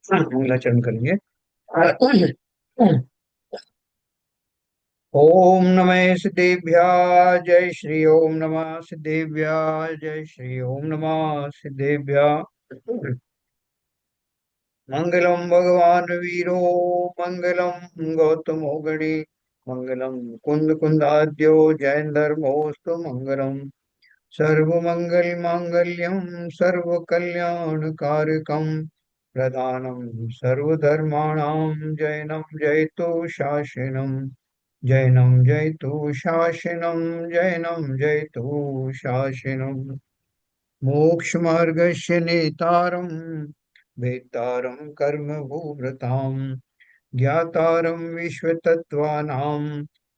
मंगलाचरण करेंगे। ओम नमः सिद्धेभ्यः जय श्री ओम नमः सिद्धेभ्यः जय श्री ओम नमः सिद्धेभ्यः। मंगलम भगवान वीरो मंगलम गौतमो गणे मंगलम कुंद कुंदाद्यो जैन धर्मोस्तु मंगलम सर्वमंगल मांगल्यम सर्वकल्याणकारकम प्रधानम सर्वधर्माणां जैनम जयतु शासनम जैनम जयतु शासनम जैनम जयतु शासनम मोक्षमार्गस्य नेतारं वेत्तारं कर्मभूभृतां ज्ञातारं विश्वतत्त्वानां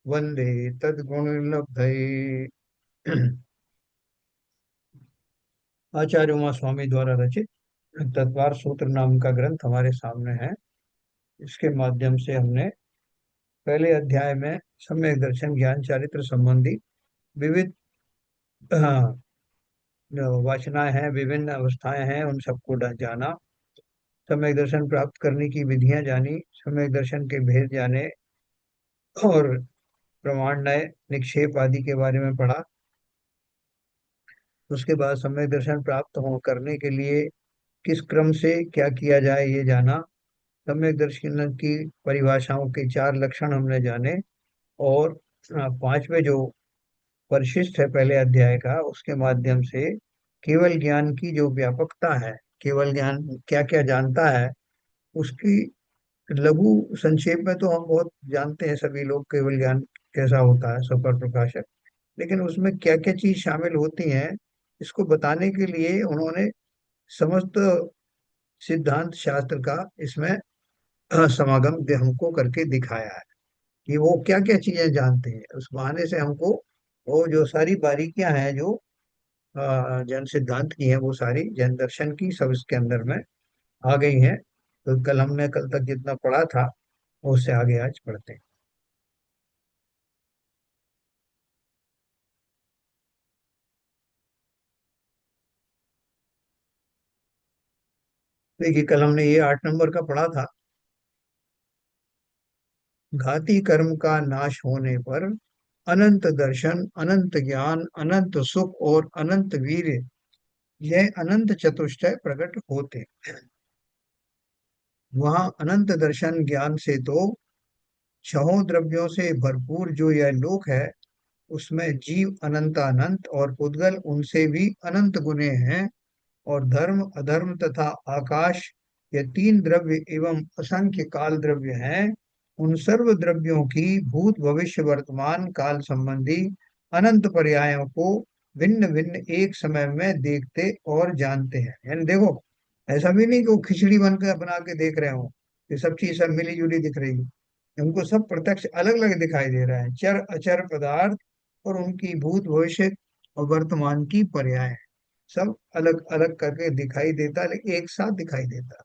वन्दे तद्गुणलब्धये। आचार्य उमा स्वामी द्वारा रचित तत्वार सूत्र नाम का ग्रंथ हमारे सामने है। इसके माध्यम से हमने पहले अध्याय में सम्यक दर्शन ज्ञान चारित्र संबंधी विविध वासनाएं हैं, विभिन्न अवस्थाएं हैं, उन सबको जाना, सम्यक दर्शन प्राप्त करने की विधियां जानी, सम्यक दर्शन के भेद जाने और प्रमाणनय निक्षेप आदि के बारे में पढ़ा। उसके बाद सम्यक दर्शन प्राप्त हो करने के लिए किस क्रम से क्या किया जाए ये जाना। सम्यक दर्शन की परिभाषाओं के चार लक्षण हमने जाने और पांचवें जो परिशिष्ट है पहले अध्याय का, उसके माध्यम से केवल ज्ञान की जो व्यापकता है, केवल ज्ञान क्या क्या जानता है, उसकी लघु संक्षेप में तो हम बहुत जानते हैं सभी लोग केवल ज्ञान कैसा होता है, स्वपर प्रकाशक। लेकिन उसमें क्या क्या चीज शामिल होती हैं, इसको बताने के लिए उन्होंने समस्त सिद्धांत शास्त्र का इसमें समागम हमको करके दिखाया है कि वो क्या क्या चीजें जानते हैं। उस बहाने से हमको वो जो सारी बारीकियां हैं जो जैन सिद्धांत की हैं, वो सारी जैन दर्शन की सब इसके अंदर में आ गई हैं। तो कल तक जितना पढ़ा था उससे आगे आज पढ़ते हैं। देखिए, कल हमने ये 8 नंबर का पढ़ा था। घाती कर्म का नाश होने पर अनंत दर्शन, अनंत ज्ञान, अनंत सुख और अनंत वीर्य, यह अनंत चतुष्टय प्रकट होते। वहां अनंत दर्शन ज्ञान से तो छहों द्रव्यों से भरपूर जो यह लोक है, उसमें जीव अनंत अनंत और पुद्गल उनसे भी अनंत गुने हैं। और धर्म, अधर्म तथा आकाश, ये तीन द्रव्य एवं असंख्य काल द्रव्य हैं। उन सर्व द्रव्यों की भूत भविष्य वर्तमान काल संबंधी अनंत पर्यायों को भिन्न भिन्न एक समय में देखते और जानते हैं। यानी देखो, ऐसा भी नहीं कि वो खिचड़ी बनकर बना के देख रहे हो, ये सब चीज सब मिली जुली दिख रही है। उनको सब प्रत्यक्ष अलग अलग दिखाई दे रहा है, चर अचर पदार्थ और उनकी भूत भविष्य और वर्तमान की पर्याय सब अलग अलग करके दिखाई देता, लेकिन एक साथ दिखाई देता।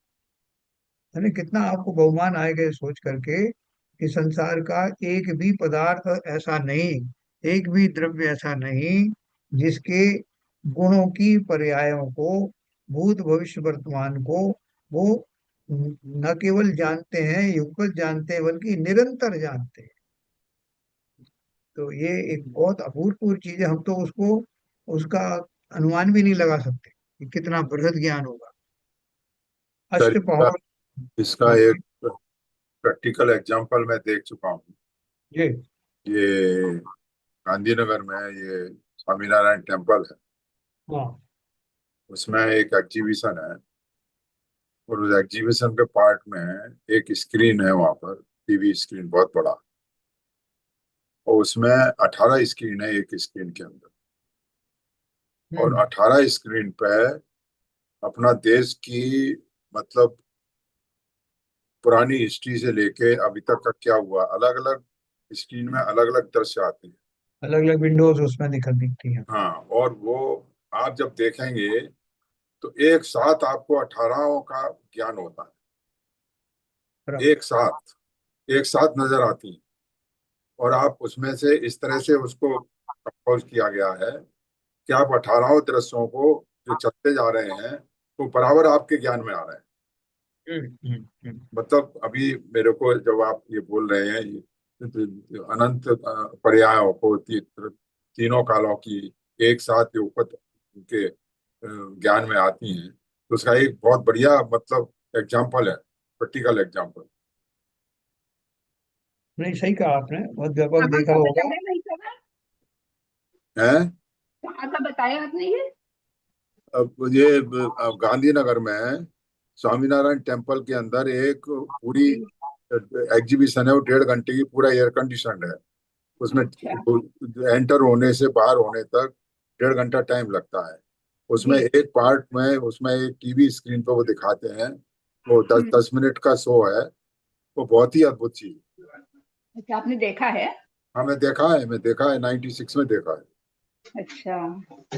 यानी कितना आपको बहुमान आएगा ये सोच करके कि संसार का एक भी पदार्थ ऐसा नहीं, एक भी द्रव्य ऐसा नहीं जिसके गुणों की पर्यायों को, भूत भविष्य वर्तमान को वो न केवल जानते हैं, युगपत जानते हैं, बल्कि निरंतर जानते हैं। तो ये एक बहुत अभूतपूर्व चीज है। हम तो उसको, उसका अनुमान भी नहीं लगा सकते कि कितना बृहद ज्ञान होगा। सर, इसका अष्टपहर। इसका हाँ एक प्रैक्टिकल एग्जांपल मैं देख चुका हूँ। जी। ये गांधीनगर में ये स्वामीनारायण टेम्पल है। हाँ। उसमें एक एग्जीबिशन है और उस एग्जीबिशन के पार्ट में एक स्क्रीन है, वहां पर टीवी स्क्रीन बहुत बड़ा। और उसमें 18 स्क्रीन है एक स्क्रीन के अंदर। और हम्म। 18 स्क्रीन पे अपना देश की, मतलब पुरानी हिस्ट्री से लेके अभी तक का क्या हुआ, अलग अलग स्क्रीन में अलग अलग दृश्य आते हैं। अलग अलग विंडोज उसमें दिखती हैं। हाँ, और वो आप जब देखेंगे तो एक साथ आपको 18 का ज्ञान होता है, बराबर। एक साथ नजर आती है। और आप उसमें से इस तरह से उसको कंपोज किया गया है कि आप 18 दृश्यों को जो चलते जा रहे हैं वो बराबर आपके ज्ञान में आ रहे हैं। हम्म। मतलब अभी मेरे को जब आप ये बोल रहे हैं अनंत पर्यायों को तीनों कालों की एक साथ के ऊपर उनके ज्ञान में आती हैं, तो उसका एक बहुत बढ़िया मतलब एग्जाम्पल है, प्रैक्टिकल एग्जाम्पल नहीं, सही कहा आपने, बहुत व्यापक कहाँ देखा का होगा। बताया भाई साहब? है। कहाँ का बताया आपने ये? अब मुझे गांधीनगर में स्वामीनारायण टेम्पल के अंदर एक पूरी एग्जीबिशन है, वो 1.5 घंटे की, पूरा एयर कंडीशनड है। उसमें अच्छा। एंटर होने से बाहर होने तक 1.5 घंटा टाइम लगता है। उसमें जी। एक पार्ट में, उसमें एक टीवी स्क्रीन पर वो दिखाते हैं, वो दस हम्म। 10 मिनट का शो है। वो बहुत ही अद्भुत चीज। अच्छा, आपने देखा है? हाँ, मैं देखा है, 96 में देखा है। अच्छा।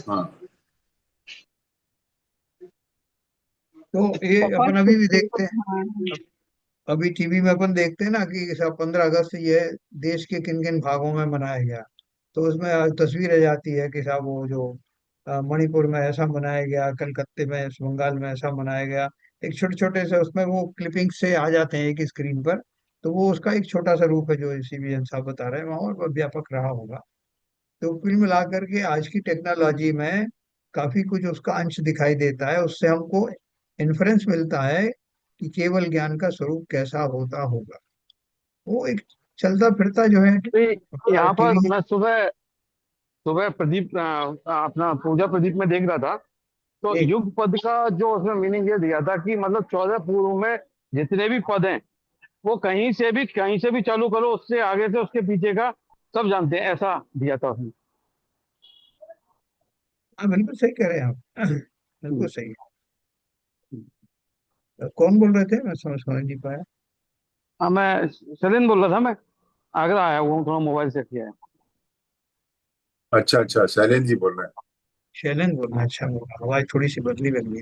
हाँ। तो ये बहुत अपन अभी भी देखते हैं। खूबसूरत। हाँ। अभी टीवी में अपन देखते हैं ना कि सब 15 अगस्त ये देश के किन किन भागों में मनाया गया। तो उसमें तस्वीर आ जाती है कि साहब वो जो मणिपुर में ऐसा मनाया गया, कलकत्ते में, इस बंगाल में ऐसा मनाया गया। एक छोटे छोटे से उसमें वो क्लिपिंग से आ जाते हैं एक स्क्रीन पर। तो वो उसका एक छोटा सा रूप है जो सीबीएन साहब बता रहे हैं, वहाँ और व्यापक रहा होगा। तो कुल मिलाकर के आज की टेक्नोलॉजी में काफी कुछ उसका अंश दिखाई देता है, उससे हमको इन्फ्रेंस मिलता है कि केवल ज्ञान का स्वरूप कैसा होता होगा। वो एक चलता फिरता जो है तो यहाँ पर टीवी। मैं सुबह सुबह प्रदीप अपना पूजा प्रदीप में देख रहा था। तो एक युग पद का जो उसमें मीनिंग ये दिया था कि मतलब 14 पूर्व में जितने भी पद हैं, वो कहीं से भी चालू करो, उससे आगे से उसके पीछे का सब जानते हैं, ऐसा दिया था उसने। हाँ, बिल्कुल सही कह रहे हैं आप। बिल्कुल हम्म। सही है। कौन बोल रहे थे, मैं समझ नहीं पाया। हाँ, मैं शैलेंद्र बोल रहा था। मैं आगरा आया हुआ हूँ, थोड़ा मोबाइल से किया है। अच्छा अच्छा, शैलेंद्र जी बोल रहे हैं। शैलेंद्र बोल रहे हैं, अच्छा, वो आवाज थोड़ी सी बदली लग गई।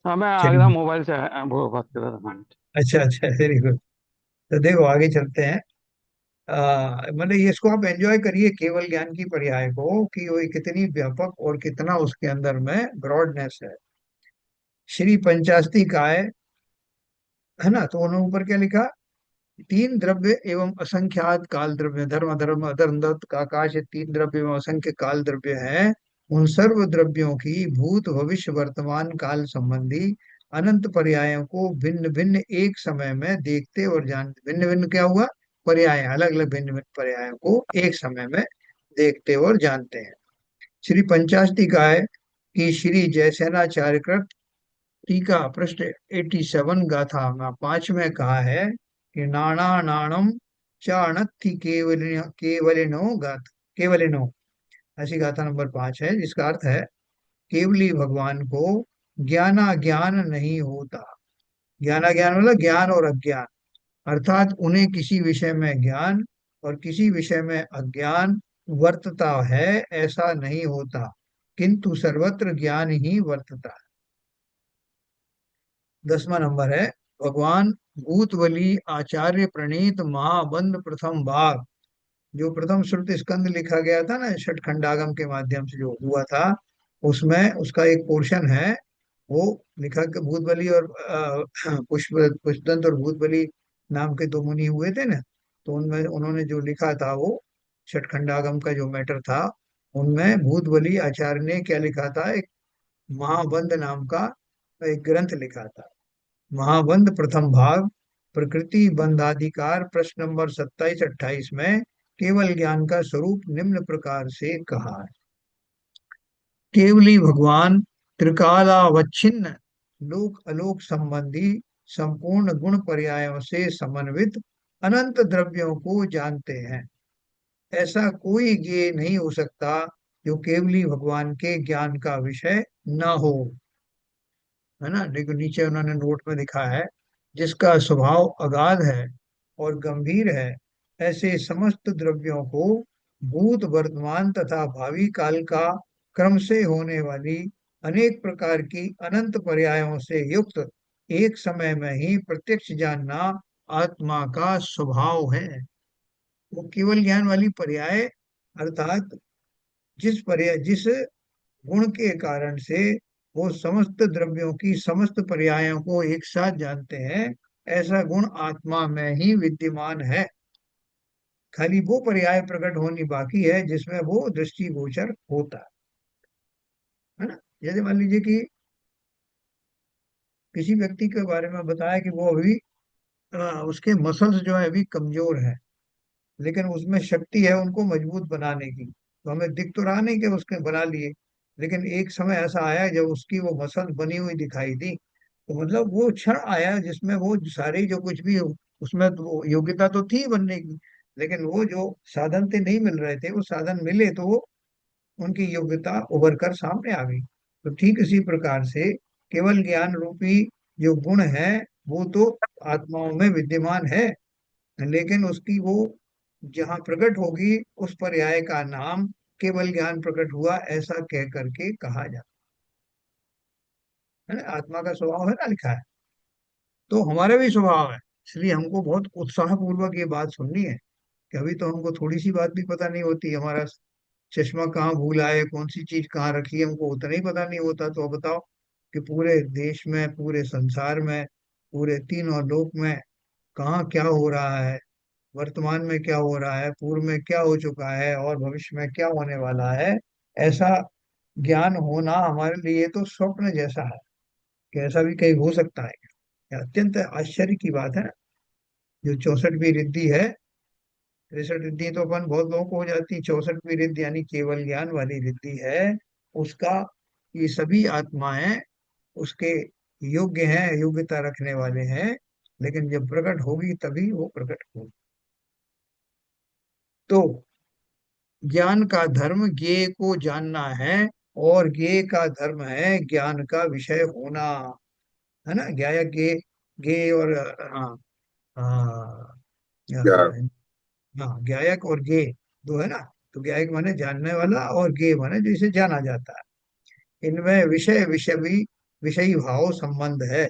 हाँ, मैं आगरा चलिए। मोबाइल से वो बात कर रहा था। हाँ। अच्छा अच्छा, वेरी गुड। तो देखो आगे चलते हैं। मतलब ये इसको आप एंजॉय करिए केवल ज्ञान की पर्याय को, कि वो कितनी व्यापक और कितना उसके अंदर में ब्रॉडनेस है। श्री पंचाशती काय, है ना, तो उन्होंने ऊपर क्या लिखा? तीन द्रव्य एवं असंख्यात काल द्रव्य, धर्म धर्म अधर्म दत्त आकाश, ये तीन द्रव्य एवं असंख्य काल द्रव्य हैं। उन सर्व द्रव्यों की भूत भविष्य वर्तमान काल संबंधी अनंत पर्यायों को भिन्न भिन्न एक समय में देखते और जानते, भिन्न भिन्न क्या हुआ? पर्याय, अलग अलग भिन्न भिन्न पर्यायों को एक समय में देखते और जानते हैं। श्री पंचाशती काय की श्री जयसेनाचार्य कृत टीका पृष्ठ 87 गाथा में 5 में कहा है कि नाना नाणम चाणक्ति केवलिनो गाथ, केवलिनो, ऐसी गाथा नंबर 5 है, जिसका अर्थ है केवली भगवान को ज्ञाना ज्ञान नहीं होता। ज्ञाना ज्ञान मतलब ज्ञान और अज्ञान, अर्थात उन्हें किसी विषय में ज्ञान और किसी विषय में अज्ञान वर्तता है, ऐसा नहीं होता, किंतु सर्वत्र ज्ञान ही वर्तता है। 10वां नंबर है भगवान भूतवली आचार्य प्रणीत महाबंध प्रथम भाग, जो प्रथम श्रुति स्कंद लिखा गया था ना छठ खंडागम के माध्यम से जो हुआ था, उसमें उसका एक पोर्शन है। वो लिखा कि भूतबली और पुष्पदंत और भूतबली नाम के दो मुनि हुए थे ना। तो उनमें उन्होंने जो लिखा था वो छठ खंडागम का जो मैटर था, उनमें भूतबली आचार्य ने क्या लिखा था? एक महाबंध नाम का एक ग्रंथ लिखा था। महाबंध प्रथम भाग, प्रकृति बंधाधिकार, प्रश्न नंबर 27-28 में केवल ज्ञान का स्वरूप निम्न प्रकार से कहा है। केवली भगवान त्रिकालावच्छिन्न लोक अलोक संबंधी संपूर्ण गुण पर्यायों से समन्वित अनंत द्रव्यों को जानते हैं। ऐसा कोई ज्ञेय नहीं हो सकता जो केवली भगवान के ज्ञान का विषय न हो, है ना। देखो नीचे उन्होंने नोट में लिखा है, जिसका स्वभाव अगाध है और गंभीर है, ऐसे समस्त द्रव्यों को भूत वर्तमान तथा भावी काल का क्रम से होने वाली अनेक प्रकार की अनंत पर्यायों से युक्त एक समय में ही प्रत्यक्ष जानना आत्मा का स्वभाव है। वो केवल ज्ञान वाली पर्याय, अर्थात जिस पर्याय, जिस गुण के कारण से वो समस्त द्रव्यों की समस्त पर्यायों को एक साथ जानते हैं, ऐसा गुण आत्मा में ही विद्यमान है। खाली वो पर्याय प्रकट होनी बाकी है जिसमें वो दृष्टिगोचर होता है ना। जैसे मान लीजिए कि किसी व्यक्ति के बारे में बताया कि वो अभी उसके मसल्स जो है अभी कमजोर है, लेकिन उसमें शक्ति है उनको मजबूत बनाने की। तो हमें दिख तो रहा नहीं कि उसने बना लिए, लेकिन एक समय ऐसा आया जब उसकी वो मसल बनी हुई दिखाई दी। तो मतलब वो क्षण आया जिसमें वो सारी जो कुछ भी उसमें तो वो योग्यता तो थी बनने की, लेकिन वो जो साधन थे नहीं मिल रहे थे, वो साधन मिले तो वो उनकी योग्यता उभर कर सामने आ गई। तो ठीक इसी प्रकार से केवल ज्ञान रूपी जो गुण है वो तो आत्माओं में विद्यमान है, लेकिन उसकी वो जहाँ प्रकट होगी उस पर्याय का नाम केवल ज्ञान प्रकट हुआ ऐसा कह करके कहा जाता है ना। आत्मा का स्वभाव है ना लिखा है, तो हमारा भी स्वभाव है। इसलिए हमको बहुत उत्साह पूर्वक ये बात सुननी है कि अभी तो हमको थोड़ी सी बात भी पता नहीं होती, हमारा चश्मा कहाँ भूल आए, कौन सी चीज कहाँ रखी है, हमको उतना ही पता नहीं होता। तो अब बताओ कि पूरे देश में, पूरे संसार में, पूरे तीनों लोक में कहाँ क्या हो रहा है, वर्तमान में क्या हो रहा है, पूर्व में क्या हो चुका है और भविष्य में क्या होने वाला है, ऐसा ज्ञान होना हमारे लिए तो स्वप्न जैसा है कि ऐसा भी कहीं हो सकता है। ये अत्यंत आश्चर्य की बात है ना। जो 64वीं रिद्धि है, 63 रिद्धि तो अपन बहुत लोगों को हो जाती, 64वीं रिद्धि यानी केवल ज्ञान वाली रिद्धि है, उसका ये सभी आत्माएं उसके योग्य हैं, योग्यता रखने वाले हैं, लेकिन जब प्रकट होगी तभी वो प्रकट होगी। तो ज्ञान का धर्म ज्ञेय को जानना है, और ज्ञेय का धर्म है ज्ञान का विषय होना, है ना। ज्ञाय ज्ञेय, ज्ञेय और हाँ, हाँ, क्या? हाँ, ज्ञायक और ज्ञेय दो है ना। तो ज्ञायक माने जानने वाला और ज्ञेय माने जिसे जाना जाता है। इनमें विषय विषयी विषयी भाव संबंध है।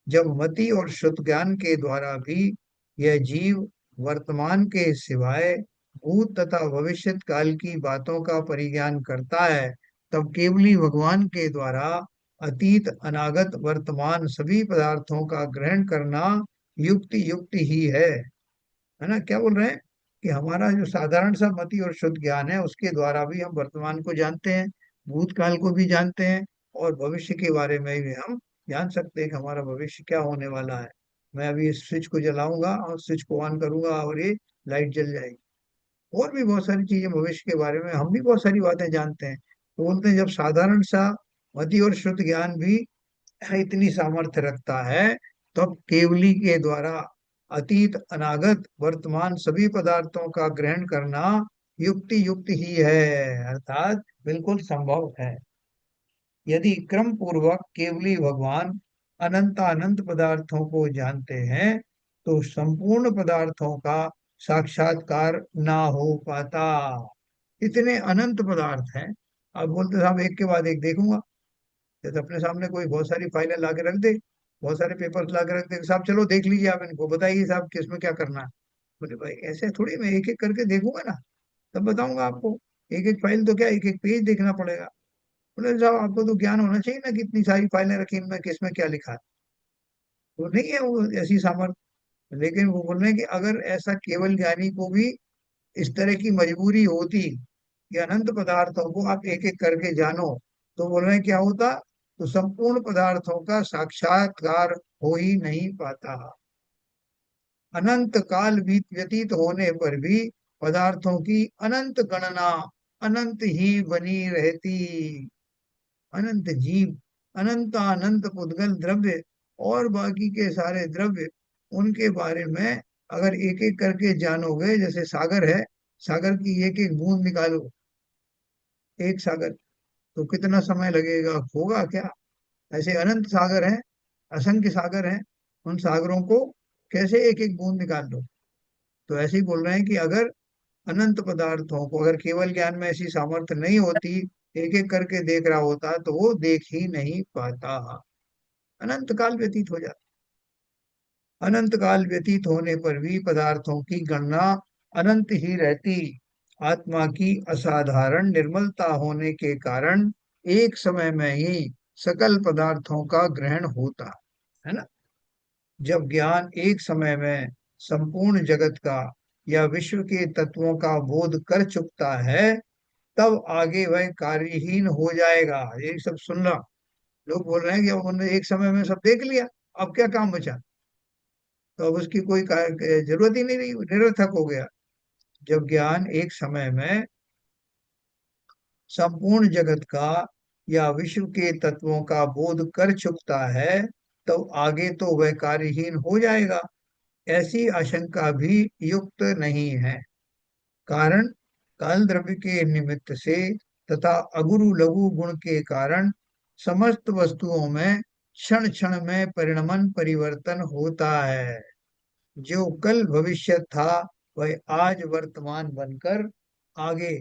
जब मति और शुद्ध ज्ञान के द्वारा भी यह जीव वर्तमान के सिवाय भूत तथा भविष्य काल की बातों का परिज्ञान करता है, तब केवली भगवान के द्वारा अतीत अनागत वर्तमान सभी पदार्थों का ग्रहण करना युक्ति युक्ति ही है ना। क्या बोल रहे हैं कि हमारा जो साधारण सा मति और शुद्ध ज्ञान है उसके द्वारा भी हम वर्तमान को जानते हैं, भूतकाल को भी जानते हैं, और भविष्य के बारे में भी हम जान सकते हैं कि हमारा भविष्य क्या होने वाला है। मैं अभी इस स्विच को जलाऊंगा और स्विच को ऑन करूंगा और ये लाइट जल जाएगी। और भी बहुत सारी चीजें भविष्य के बारे में हम भी बहुत सारी बातें जानते हैं। तो बोलते हैं जब साधारण सा मति और शुद्ध ज्ञान भी इतनी सामर्थ्य रखता है, तब केवली के द्वारा अतीत अनागत वर्तमान सभी पदार्थों का ग्रहण करना युक्ति युक्त ही है, अर्थात बिल्कुल संभव है। यदि क्रम पूर्वक केवली भगवान अनंत अनंत पदार्थों को जानते हैं, तो संपूर्ण पदार्थों का साक्षात्कार ना हो पाता। इतने अनंत पदार्थ हैं, अब बोलते साहब एक के बाद एक देखूंगा। जैसे अपने सामने कोई बहुत सारी फाइलें ला के रख दे, बहुत सारे पेपर्स ला के रख दे, साहब चलो देख लीजिए, आप इनको बताइए साहब किसमें क्या करना है। बोले भाई ऐसे थोड़ी, मैं एक एक करके देखूंगा ना, तब बताऊंगा आपको। एक एक फाइल तो क्या, एक एक पेज देखना पड़ेगा। बोले साहब आपको तो ज्ञान होना चाहिए ना कि इतनी सारी फाइलें रखी, इनमें किसमें क्या लिखा है। तो नहीं है वो ऐसी सामर्थ्य। लेकिन वो बोल रहे हैं कि अगर ऐसा केवल ज्ञानी को भी इस तरह की मजबूरी होती कि अनंत पदार्थों को आप एक एक करके जानो, तो बोल रहे हैं क्या होता, तो संपूर्ण पदार्थों का साक्षात्कार हो ही नहीं पाता। अनंत काल बीत व्यतीत होने पर भी पदार्थों की अनंत गणना अनंत ही बनी रहती। अनंत जीव, अनंत अनंत पुद्गल द्रव्य और बाकी के सारे द्रव्य, उनके बारे में अगर एक एक करके जानोगे, जैसे सागर है, सागर की एक एक बूंद निकालो, एक सागर, तो कितना समय लगेगा, होगा क्या। ऐसे अनंत सागर हैं, असंख्य सागर हैं, उन सागरों को कैसे एक एक बूंद निकाल लो। तो ऐसे ही बोल रहे हैं कि अगर अनंत पदार्थों को, अगर केवल ज्ञान में ऐसी सामर्थ्य नहीं होती, एक एक करके देख रहा होता, तो वो देख ही नहीं पाता, अनंत काल व्यतीत हो जाता। अनंत काल व्यतीत होने पर भी पदार्थों की गणना अनंत ही रहती। आत्मा की असाधारण निर्मलता होने के कारण एक समय में ही सकल पदार्थों का ग्रहण होता है ना। जब ज्ञान एक समय में संपूर्ण जगत का या विश्व के तत्वों का बोध कर चुकता है, तब आगे वह कार्यहीन हो जाएगा। ये सब सुनना, लोग बोल रहे हैं कि अब उन्होंने एक समय में सब देख लिया, अब क्या काम बचा, तो अब उसकी कोई जरूरत ही नहीं रही, निरर्थक हो गया। जब ज्ञान एक समय में संपूर्ण जगत का या विश्व के तत्वों का बोध कर चुकता है, तो आगे तो वह कार्यहीन हो जाएगा, ऐसी आशंका भी युक्त नहीं है। कारण काल द्रव्य के निमित्त से तथा अगुरु लघु गुण के कारण समस्त वस्तुओं में क्षण क्षण में परिणमन परिवर्तन होता है। जो कल भविष्य था वह आज वर्तमान बनकर आगे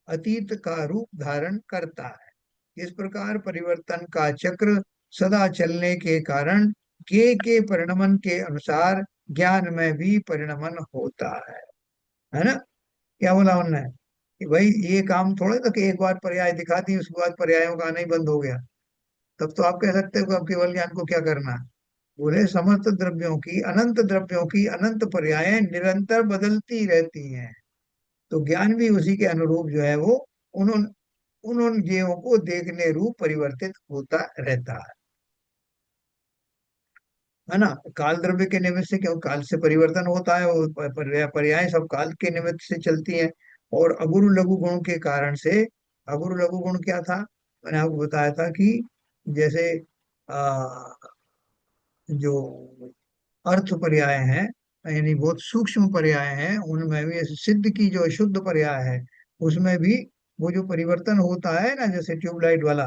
अतीत का रूप धारण करता है। इस प्रकार परिवर्तन का चक्र सदा चलने के कारण ज्ञेय के परिणमन के अनुसार ज्ञान में भी परिणमन होता है ना। क्या बोला उन्होंने कि भाई ये काम थोड़ा था कि एक बार पर्याय दिखा दी उसके बाद पर्यायों का आना ही बंद हो गया, तब तो आप कह सकते हो कि अब केवल ज्ञान को क्या करना है। बोले समस्त द्रव्यों की, अनंत द्रव्यों की अनंत पर्यायें निरंतर बदलती रहती हैं, तो ज्ञान भी उसी के अनुरूप जो है वो उन उन उन उन ज्ञेयों को देखने रूप परिवर्तित होता रहता है ना। काल द्रव्य के निमित्त से, क्यों काल से परिवर्तन होता है, वो पर्याय सब काल के निमित्त से चलती हैं। और अगुरु लघु गुण के कारण से, अगुरु लघु गुण क्या था, मैंने आपको बताया था कि जैसे आ, जो अर्थ पर्याय हैं, यानी बहुत सूक्ष्म पर्याय हैं, उनमें भी ऐसे सिद्ध की जो शुद्ध पर्याय है उसमें भी वो जो परिवर्तन होता है ना, जैसे ट्यूबलाइट वाला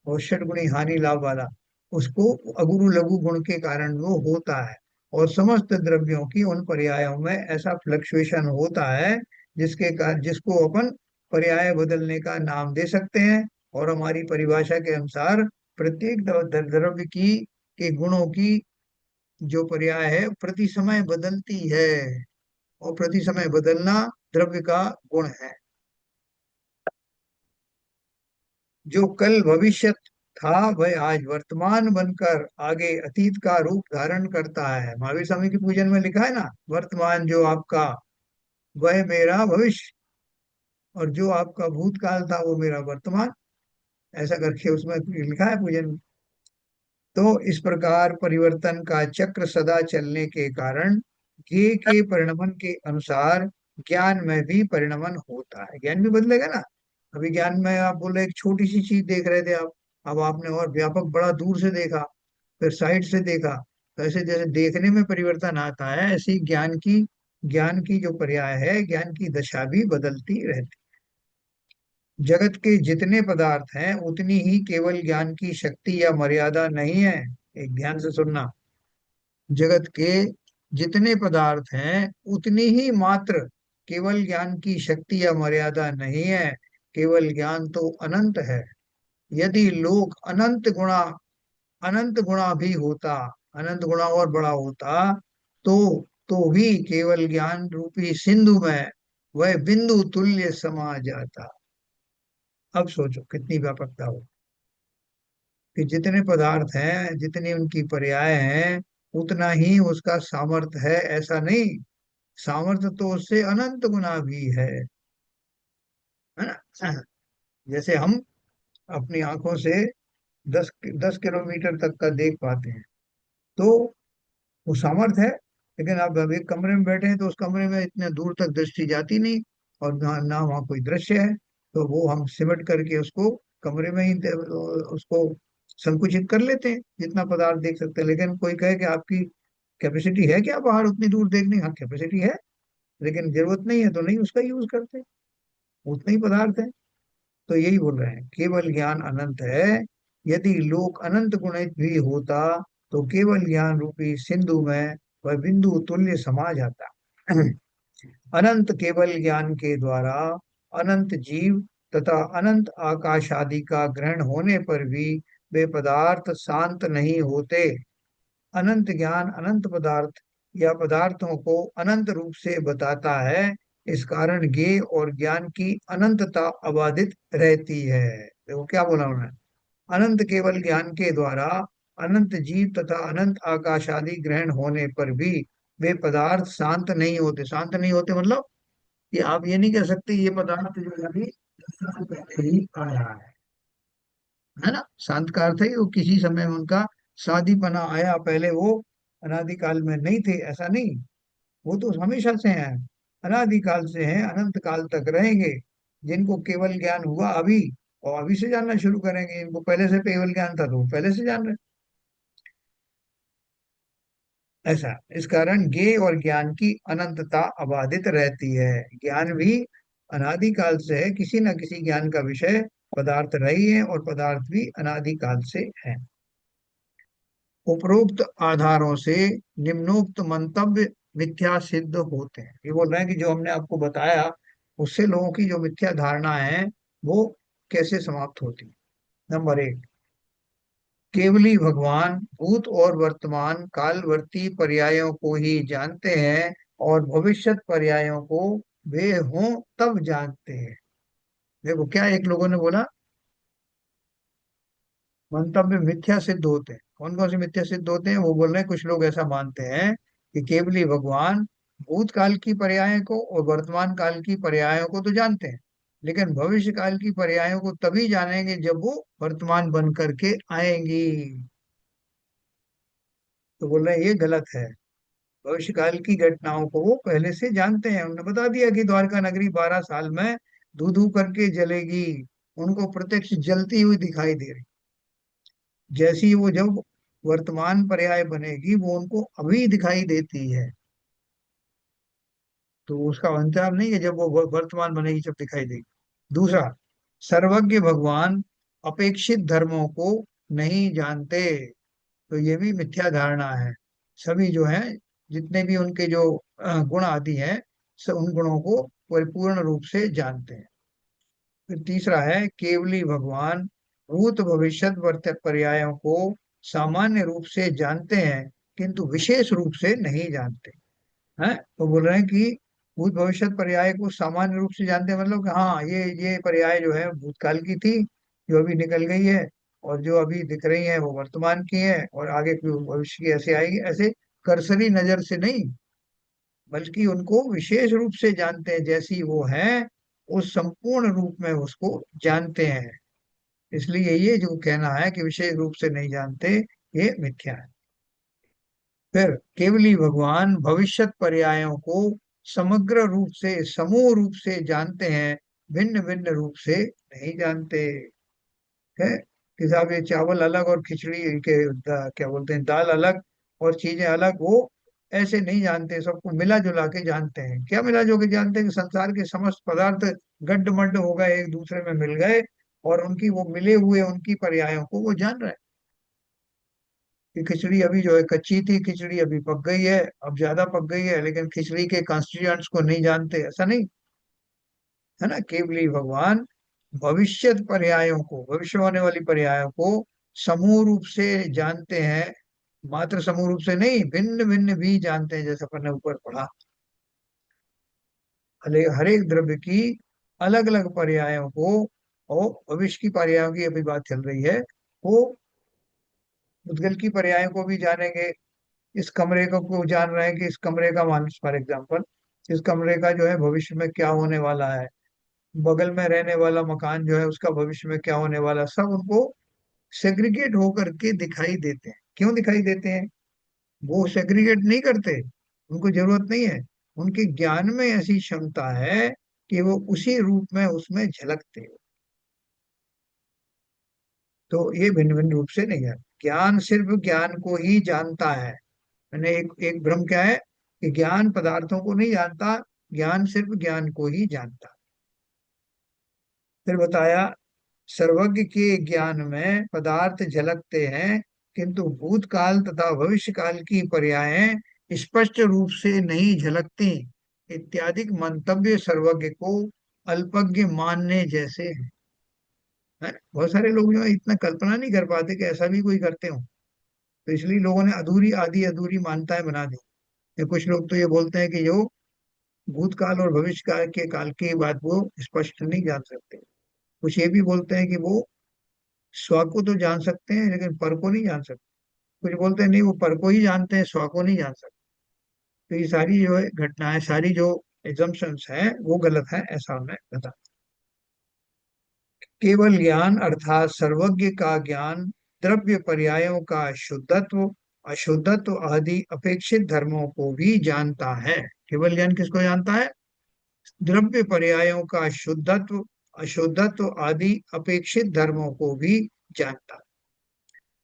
और षटगुणी हानि लाभ वाला, उसको अगुरु लघु गुण के कारण वो होता है। और समस्त द्रव्यों की उन पर्यायों में ऐसा फ्लक्चुएशन होता है जिसके कारण, जिसको अपन पर्याय बदलने का नाम दे सकते हैं। और हमारी परिभाषा के अनुसार प्रत्येक द्रव्य की के गुणों की जो पर्याय है प्रति समय बदलती है, और प्रति समय बदलना द्रव्य का गुण है। जो कल भविष्य था वह आज वर्तमान बनकर आगे अतीत का रूप धारण करता है। महावीर स्वामी की पूजन में लिखा है ना, वर्तमान जो आपका वह मेरा भविष्य, और जो आपका भूतकाल था वो मेरा वर्तमान, ऐसा करके उसमें लिखा है पूजन में। तो इस प्रकार परिवर्तन का चक्र सदा चलने के कारण ज्ञेय के परिणमन के अनुसार ज्ञान में भी परिणमन होता है। ज्ञान भी बदलेगा ना। अभी ज्ञान में आप बोले एक छोटी सी चीज देख रहे थे आप, अब आपने और व्यापक बड़ा दूर से देखा, फिर साइड से देखा, तो ऐसे जैसे देखने में परिवर्तन आता है, ऐसे ही ज्ञान की जो पर्याय है, ज्ञान की दशा भी बदलती रहती। जगत के जितने पदार्थ हैं उतनी ही केवल ज्ञान की शक्ति या मर्यादा नहीं है। एक ध्यान से सुनना, जगत के जितने पदार्थ हैं उतनी ही मात्र केवल ज्ञान की शक्ति या मर्यादा नहीं है। केवल ज्ञान तो अनंत है। यदि लोक अनंत गुणा भी होता, अनंत गुणा और बड़ा होता, तो तो भी केवल ज्ञान रूपी सिंधु में वह बिंदु तुल्य समा जाता। अब सोचो कितनी व्यापकता हो, कि जितने पदार्थ हैं, जितनी उनकी पर्याय हैं, उतना ही उसका सामर्थ्य है, ऐसा नहीं। सामर्थ्य तो उससे अनंत गुना भी है ना। जैसे हम अपनी आंखों से 10 10 किलोमीटर तक का देख पाते हैं, तो वो सामर्थ्य है। लेकिन आप अब एक कमरे में बैठे हैं तो उस कमरे में इतने दूर तक दृष्टि जाती नहीं, और ना वहाँ कोई दृश्य है, तो वो हम सिमट करके उसको कमरे में ही उसको संकुचित कर लेते हैं जितना पदार्थ देख सकते हैं। लेकिन कोई कहे कि आपकी कैपेसिटी है क्या बाहर उतनी दूर देखने, हाँ कैपेसिटी है, लेकिन जरूरत नहीं है तो नहीं उसका यूज करते, उतने ही पदार्थ है। तो यही बोल रहे हैं, केवल ज्ञान अनंत है। यदि लोक अनंत गुणित भी होता, तो केवल ज्ञान रूपी सिंधु में वह बिंदु तुल्य समा जाता। अनंत केवल ज्ञान के द्वारा अनंत जीव तथा अनंत आकाश आदि का ग्रहण होने पर भी वे पदार्थ शांत नहीं होते। अनंत ज्ञान अनंत पदार्थ या पदार्थों को अनंत रूप से बताता है। इस कारण ज्ञेय और ज्ञान की अनंतता अबाधित रहती है। देखो क्या बोला उन्होंने, अनंत केवल ज्ञान के द्वारा अनंत जीव तथा अनंत आकाश आदि ग्रहण होने पर भी वे पदार्थ शांत नहीं होते। शांत नहीं होते मतलब कि आप ये नहीं कह सकते ये पदार्थ जो है अभी 10 साल पहले ही आया है ना। शांत का अर्थ है कि वो किसी समय में उनका शादीपना आया, पहले वो अनादिकाल में नहीं थे, ऐसा नहीं। वो तो हमेशा से हैं, अनादिकाल से हैं, अनंत काल तक रहेंगे। जिनको केवल ज्ञान हुआ अभी, और अभी से जानना शुरू करेंगे। इनको पहले से केवल ज्ञान था तो वो पहले से जान रहे। ऐसा, इस कारण ज्ञेय और ज्ञान की अनंतता अबाधित रहती है। ज्ञान भी अनादिकाल से है, किसी न किसी ज्ञान का विषय पदार्थ रही है, और पदार्थ भी अनादिकाल से है। उपरोक्त आधारों से निम्नोक्त मंतव्य मिथ्या सिद्ध होते हैं। ये बोल रहे हैं कि जो हमने आपको बताया उससे लोगों की जो मिथ्या धारणा है वो कैसे समाप्त होती है। नंबर एक, केवली भगवान भूत और वर्तमान कालवर्ती पर्यायों को ही जानते हैं, और भविष्यत पर्यायों को वे हों तब जानते हैं। देखो क्या एक लोगों ने बोला, मंतव्य मिथ्या सिद्ध होते हैं। कौन कौन से मिथ्या सिद्ध होते हैं? वो बोल रहे हैं कुछ लोग ऐसा मानते हैं कि केवली भगवान भूतकाल की पर्यायों को और वर्तमान काल की पर्यायों को तो जानते हैं, लेकिन भविष्य काल की पर्यायों को तभी जानेंगे जब वो वर्तमान बन करके आएंगी। तो बोल रहे हैं ये गलत है। भविष्य काल की घटनाओं को वो पहले से जानते हैं। उन्होंने बता दिया कि द्वारका नगरी 12 साल में धू धू करके जलेगी। उनको प्रत्यक्ष जलती हुई दिखाई दे रही। जैसी वो जब वर्तमान पर्याय बनेगी वो उनको अभी दिखाई देती है। तो उसका अंतराल नहीं है जब वो वर्तमान बनेगी जब दिखाई देगी। दूसरा, सर्वज्ञ भगवान अपेक्षित धर्मों को नहीं जानते। तो ये भी मिथ्या धारणा है। सभी जो है, जितने भी उनके जो गुण आदि हैं, सब उन गुणों को परिपूर्ण रूप से जानते हैं। फिर तीसरा है, केवली भगवान भूत भविष्यत पर्यायों को सामान्य रूप से जानते हैं, किंतु विशेष रूप से नहीं जानते हैं। तो बोल रहे हैं कि भूत भविष्यत पर्याय को सामान्य रूप से जानते हैं, मतलब कि हाँ ये पर्याय जो है भूतकाल की थी, जो अभी निकल गई है, और जो अभी दिख रही है वो वर्तमान की है, और आगे की भविष्य की ऐसे आएगी। ऐसे करसरी नजर से नहीं, बल्कि उनको विशेष रूप से जानते हैं, जैसी वो है उस संपूर्ण रूप में उसको जानते हैं। इसलिए ये जो कहना है कि विशेष रूप से नहीं जानते, ये मिथ्या है। फिर केवली भगवान भविष्यत पर्यायों को समग्र रूप से समूह रूप से जानते हैं, भिन्न भिन्न रूप से नहीं जानते। है कि साहब ये चावल अलग और खिचड़ी के क्या बोलते हैं, दाल अलग और चीजें अलग, वो ऐसे नहीं जानते। सबको मिला जुला के जानते हैं। क्या मिला जुला के जानते हैं? कि संसार के समस्त पदार्थ गड्ढ मड्ढ हो गए, एक दूसरे में मिल गए, और उनकी वो मिले हुए उनकी पर्यायों को वो जान रहे हैं। कि खिचड़ी अभी जो है कच्ची थी, खिचड़ी अभी पक गई है, अब ज्यादा पक गई है, लेकिन खिचड़ी के कॉन्स्टिट्यूएंट्स को नहीं जानते, ऐसा नहीं है ना। केवली भगवान भविष्यत पर्यायों को, भविष्य होने वाली पर्यायों को समूह रूप से जानते हैं। मात्र समूह रूप से नहीं, भिन्न भिन्न भी जानते हैं, जैसा अपन ने ऊपर पढ़ा। हर एक द्रव्य की अलग अलग पर्यायों को, और भविष्य की पर्यायों की अभी बात चल रही है, वो उद्गल की पर्यायों को भी जानेंगे। इस कमरे को जान रहे हैं कि इस कमरे का, मान फॉर एग्जाम्पल, इस कमरे का जो है भविष्य में क्या होने वाला है। बगल में रहने वाला मकान जो है उसका भविष्य में क्या होने वाला, सब उनको सेग्रीगेट होकर के दिखाई देते हैं। क्यों दिखाई देते हैं? वो सेग्रीगेट नहीं करते, उनको जरूरत नहीं है। उनके ज्ञान में ऐसी क्षमता है कि वो उसी रूप में उसमें झलकते हैं। तो ये भिन्न भिन्न रूप से नहीं है। ज्ञान सिर्फ ज्ञान को ही जानता है। मैंने एक एक भ्रम क्या है कि ज्ञान पदार्थों को नहीं जानता, ज्ञान सिर्फ ज्ञान को ही जानता। फिर बताया, सर्वज्ञ के ज्ञान में पदार्थ झलकते हैं, किंतु भूतकाल तथा भविष्य काल की पर्यायें स्पष्ट रूप से नहीं झलकती। इत्यादि मंतव्य सर्वज्ञ को अल्पज्ञ मानने जैसे हैं। हैं? बहुत सारे लोग जो है इतना कल्पना नहीं कर पाते कि ऐसा भी कोई करते हो। तो इसलिए लोगों ने अधूरी आधी अधूरी मान्यताएं बना दी। या कुछ लोग तो ये बोलते हैं कि जो भूतकाल और भविष्य काल के काल की बात वो स्पष्ट नहीं जान सकते। कुछ ये भी बोलते हैं कि वो स्व को तो जान सकते हैं लेकिन पर को नहीं जान सकते। कुछ बोलते हैं नहीं वो पर को ही जानते हैं, स्व को नहीं जान सकते। तो ये सारी जो है घटनाएं, सारी जो एजम्पशंस हैं वो गलत है, ऐसा हमने बता। केवल ज्ञान अर्थात सर्वज्ञ का ज्ञान द्रव्य पर्यायों का शुद्धत्व, अशुद्धत्व आदि अपेक्षित धर्मों को भी जानता है। केवल ज्ञान किसको जानता है? द्रव्य पर्यायों का शुद्धत्व, अशुद्धत्व आदि अपेक्षित धर्मों को भी जानता है।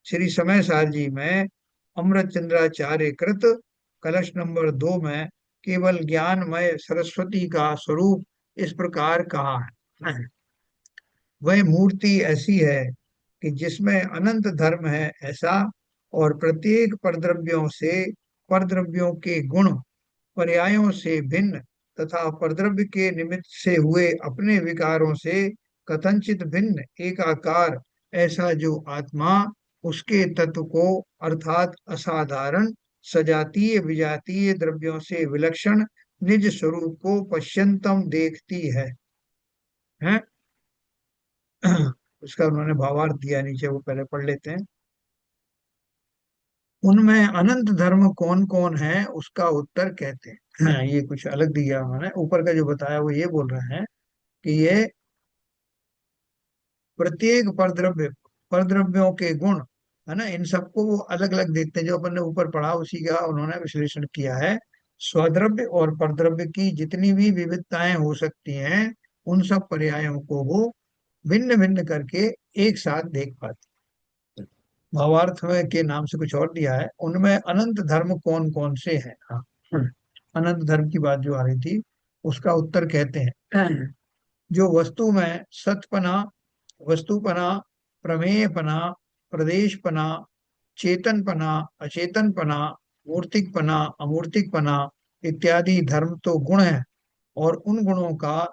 श्री समय सार जी में अमृत चंद्राचार्य कृत कलश नंबर 2 में केवल ज्ञानमय सरस्वती का स्वरूप इस प्रकार कहा है। वह मूर्ति ऐसी है कि जिसमें अनंत धर्म है ऐसा, और प्रत्येक परद्रव्यों से परद्रव्यों के गुण पर्यायों से भिन्न तथा परद्रव्य के निमित्त से हुए अपने विकारों से कथनचित भिन्न एकाकार ऐसा जो आत्मा उसके तत्व को अर्थात असाधारण सजातीय विजातीय द्रव्यों से विलक्षण निज स्वरूप को पश्यंतम देखती है? उसका उन्होंने भावार्थ दिया नीचे, वो पहले पढ़ लेते हैं। उनमें अनंत धर्म कौन कौन है उसका उत्तर कहते हैं। ये कुछ अलग दिया उन्होंने, ऊपर का जो बताया वो ये बोल रहे हैं कि ये प्रत्येक परद्रव्य, परद्रव्यों के गुण है ना, इन सबको वो अलग अलग देखते हैं। जो अपन ने ऊपर पढ़ा उसी का उन्होंने विश्लेषण किया है। स्वद्रव्य और परद्रव्य की जितनी भी विविधताएं हो सकती हैं उन सब पर्यायों को वो भिन्न भिन्न करके एक साथ देख पाते। भावार्थ में के नाम से कुछ और दिया है, उनमें अनंत धर्म कौन कौन से हैं। हाँ, अनंत धर्म की बात जो आ रही थी उसका उत्तर कहते हैं। जो वस्तु में सतपना, वस्तुपना, प्रमेयपना, प्रदेशपना, चेतनपना, अचेतनपना, मूर्तिकपना, अमूर्तिकपना इत्यादि धर्म तो गुण है, और उन गुणों का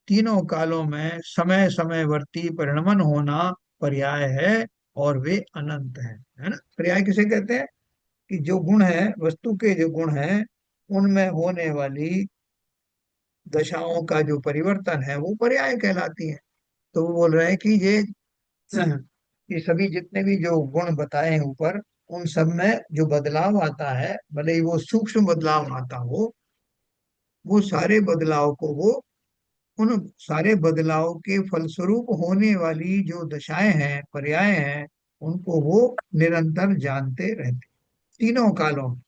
तीनों कालों में समय समयवर्ती परिणमन होना पर्याय है, और वे अनंत हैं। है ना? पर्याय किसे कहते हैं? कि जो गुण है, वस्तु के जो गुण है उनमें होने वाली दशाओं का जो परिवर्तन है वो पर्याय कहलाती है। तो वो बोल रहे हैं कि ये सभी जितने भी जो गुण बताए हैं ऊपर, उन सब में जो बदलाव आता है, भले ही वो सूक्ष्म बदलाव आता हो, वो सारे बदलाव को वो उन सारे बदलाव के फलस्वरूप होने वाली जो दशाएं हैं, पर्याय हैं, उनको वो निरंतर जानते रहते। तीनों कालों में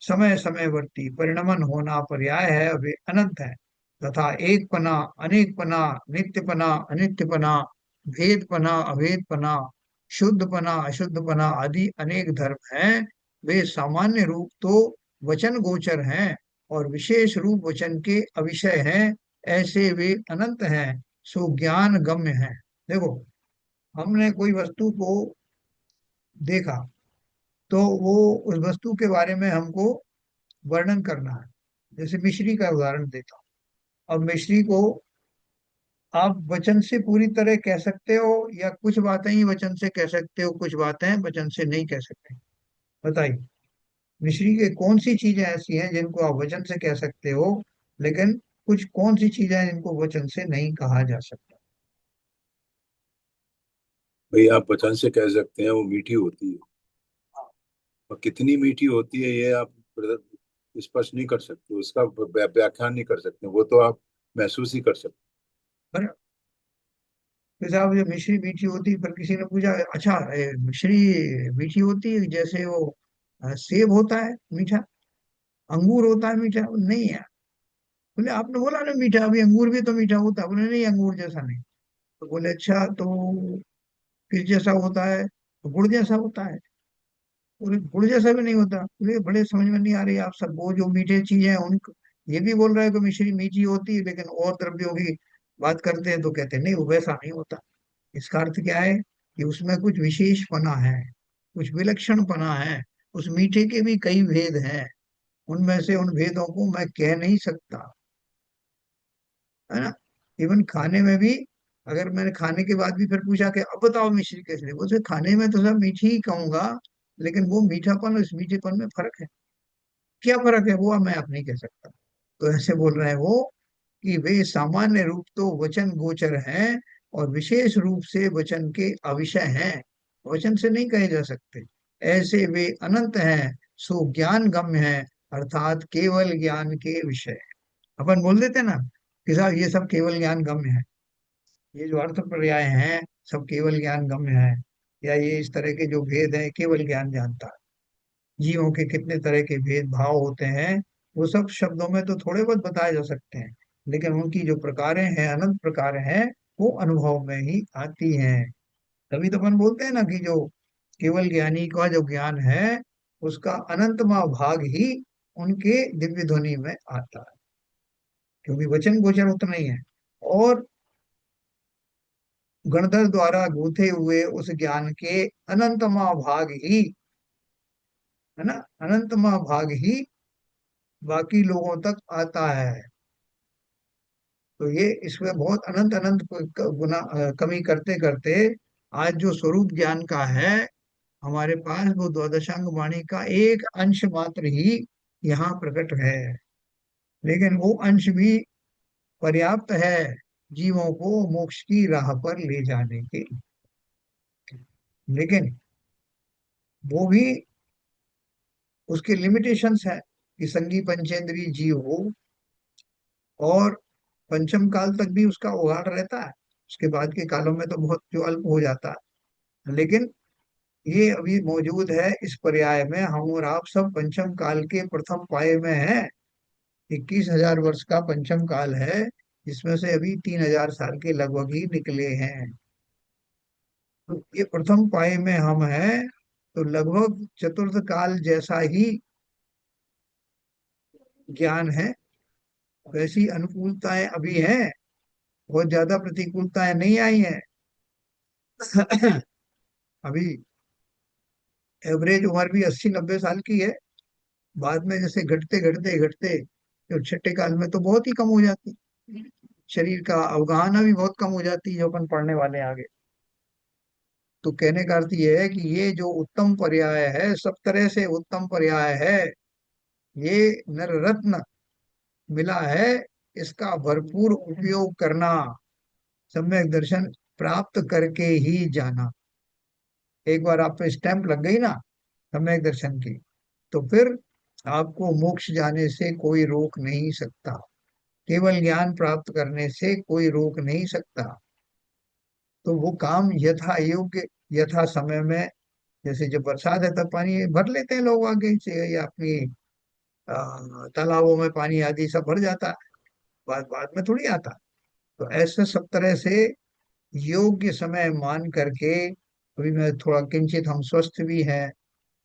समय समयवर्ती परिणमन होना पर्याय है, वे अनंत है। तथा एक पना, अनेक पना, नित्यपना, अनित्यपना, भेदपना, अभेदपना, शुद्धपना, अशुद्धपना आदि अनेक धर्म हैं। वे सामान्य रूप तो वचन गोचर हैं और विशेष रूप वचन के अविषय हैं, ऐसे वे अनंत हैं, सो ज्ञान गम्य है। देखो, हमने कोई वस्तु को देखा तो वो उस वस्तु के बारे में हमको वर्णन करना है। जैसे मिश्री का उदाहरण देता हूँ। अब मिश्री को आप वचन से पूरी तरह कह सकते हो, या कुछ बातें ही वचन से कह सकते हो, कुछ बातें वचन से नहीं कह सकते। बताइए, मिश्री के कौन सी चीजें ऐसी हैं जिनको आप वचन से कह सकते हो, लेकिन कुछ कौन सी चीजें हैं जिनको वचन से नहीं कहा जा सकता? भाई आप वचन से कह सकते हैं वो मीठी होती है, और कितनी मीठी होती है ये आप स्पष्ट नहीं कर सकते, उसका व्याख्यान नहीं कर सकते, वो तो आप महसूस ही कर सकते। पर जैसे आप, जो मिश्री मीठी होती है, पर किसी ने पूछा अच्छा मिश्री मीठी होती है जैसे वो सेब होता है मीठा, अंगूर होता है मीठा? नहीं है। बोले आपने बोला ना मीठा, अभी अंगूर भी तो मीठा होता है। बोले नहीं, अंगूर जैसा नहीं। तो बोले अच्छा, तो किस जैसा होता है? तो गुड़ जैसा होता है। बोले गुड़ जैसा भी नहीं होता। बोले बड़े समझ में नहीं आ रही आप सब, वो जो मीठे चीजें हैं उनको ये भी बोल रहे हैं कि मिश्री मीठी होती है, लेकिन और द्रव्यों की बात करते हैं तो कहते हैं नहीं वो वैसा नहीं होता। इसका अर्थ क्या है? कि उसमें कुछ विशेषपना है, कुछ विलक्षणपना है। उस मीठे के भी कई भेद हैं, उनमें से उन भेदों को मैं कह नहीं सकता, है ना? इवन खाने में भी, अगर मैंने खाने के बाद भी फिर पूछा कि अब बताओ मिश्री कैसे, बोलते खाने में तो सब मीठी ही कहूंगा, लेकिन वो मीठापन और इस मीठेपन में फर्क है। क्या फर्क है वो मैं आप नहीं कह सकता। तो ऐसे बोल रहे हैं वो कि वे सामान्य रूप तो वचन गोचर हैं, और विशेष रूप से वचन के अविषय हैं, वचन से नहीं कहे जा सकते। ऐसे वे अनंत हैं, सो ज्ञान गम्य है, अर्थात केवल ज्ञान के विषय। अपन बोल देते ना कि साहब ये सब केवल ज्ञान गम्य है, ये जो अर्थ पर्याय हैं सब केवल ज्ञान गम्य है, या ये इस तरह के जो भेद हैं केवल ज्ञान जानता है। जीवों के कितने तरह के भेद भाव होते हैं वो सब शब्दों में तो थोड़े बहुत बताए जा सकते हैं, लेकिन उनकी जो प्रकारें हैं, अनंत प्रकार हैं, वो अनुभव में ही आती हैं। तभी तो अपन बोलते हैं ना कि जो केवल ज्ञानी का जो ज्ञान है उसका अनंतमा भाग ही उनके दिव्य ध्वनि में आता है, क्योंकि वचन गोचर उतना ही है। और गणधर द्वारा गूंथे हुए उस ज्ञान के अनंतमा भाग ही, है ना, अनंतमा भाग ही बाकी लोगों तक आता है। तो ये इसमें बहुत अनंत अनंत गुना कमी करते करते आज जो स्वरूप ज्ञान का है हमारे पास, वो द्वादशांग वाणी का एक अंश मात्र ही यहाँ प्रकट है। लेकिन वो अंश भी पर्याप्त है जीवों को मोक्ष की राह पर ले जाने के लिए। लेकिन वो भी उसके लिमिटेशंस है कि संगी पंचेंद्रिय जीव हो और पंचम काल तक भी उसका उगाड़ रहता है, उसके बाद के कालों में तो बहुत जो अल्प हो जाता है। लेकिन ये अभी मौजूद है इस पर्याय में, हम और आप सब पंचम काल के प्रथम पाए में हैं। 21,000 वर्ष का पंचम काल है, जिसमें से अभी 3,000 साल के लगभग ही निकले हैं। तो ये प्रथम पाए में हम हैं, तो लगभग चतुर्थ काल जैसा ही ज्ञान है, वैसी अनुकूलताएं अभी हैं, बहुत ज्यादा प्रतिकूलताएं नहीं आई हैं। अभी एवरेज उम्र भी 80-90 साल की है, बाद में जैसे घटते घटते घटते जो छठे काल में तो बहुत ही कम हो जाती, शरीर का अवगाहना भी बहुत कम हो जाती है, जो अपन पढ़ने वाले हैं आगे। तो कहने का अर्थ ये है कि ये जो उत्तम पर्याय है, सब तरह से उत्तम पर्याय है, ये नर रत्न मिला है, इसका भरपूर उपयोग करना, सम्यक दर्शन प्राप्त करके ही जाना। एक बार आप पे स्टैंप लग गई ना सम्यक दर्शन की, तो फिर आपको मोक्ष जाने से कोई रोक नहीं सकता, केवल ज्ञान प्राप्त करने से कोई रोक नहीं सकता। तो वो काम यथा योग्य यथा समय में, जैसे जब बरसात है तब पानी भर लेते हैं लोग आगे से, या अपनी तालाबों में पानी आदि सब भर जाता है, बाद बाद में थोड़ी आता। तो ऐसे सब तरह से योग्य समय मान करके, अभी मैं थोड़ा किंचित हम स्वस्थ भी हैं,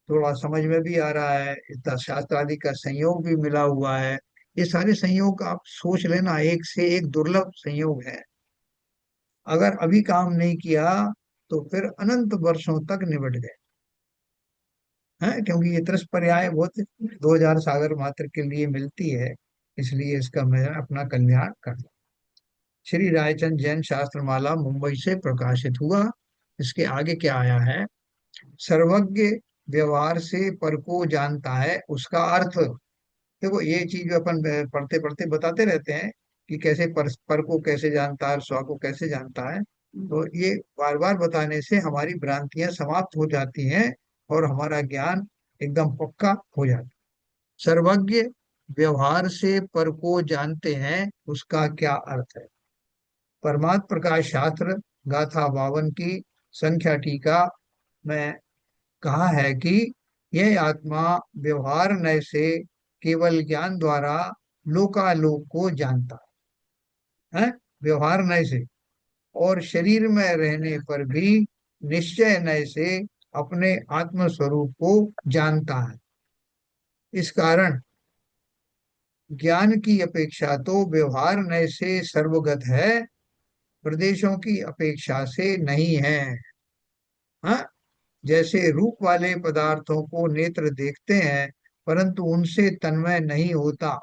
थोड़ा समझ में भी आ रहा है, इतना शास्त्र आदि का संयोग भी मिला हुआ है, ये सारे संयोग आप सोच लेना एक से एक दुर्लभ संयोग है। अगर अभी काम नहीं किया तो फिर अनंत वर्षों तक निबट गए हैं, क्योंकि ये त्रस पर्याय बहुत 2,000 सागर मात्र के लिए मिलती है, इसलिए इसका मैं अपना कल्याण कर। श्री रायचंद जैन शास्त्रमाला मुंबई से प्रकाशित हुआ। इसके आगे क्या आया है? सर्वज्ञ व्यवहार से पर को जानता है, उसका अर्थ देखो। ये चीज अपन पढ़ते पढ़ते बताते रहते हैं कि कैसे पर को कैसे जानता है, स्व को कैसे जानता है। तो ये बार बार बताने से हमारी भ्रांतियां समाप्त हो जाती हैं और हमारा ज्ञान एकदम पक्का हो जाता है। सर्वज्ञ व्यवहार से पर को जानते हैं, उसका क्या अर्थ है? परमात्म प्रकाश शास्त्र गाथा 52 की संख्या टीका में कहा है कि यह आत्मा व्यवहार नय से केवल ज्ञान द्वारा लोकालोक को जानता है, व्यवहार नय से, और शरीर में रहने पर भी निश्चय नय से अपने आत्म स्वरूप को जानता है। इस कारण ज्ञान की अपेक्षा तो व्यवहार नय से सर्वगत है, प्रदेशों की अपेक्षा से नहीं है। हाँ, जैसे रूप वाले पदार्थों को नेत्र देखते हैं परंतु उनसे तन्मय नहीं होता,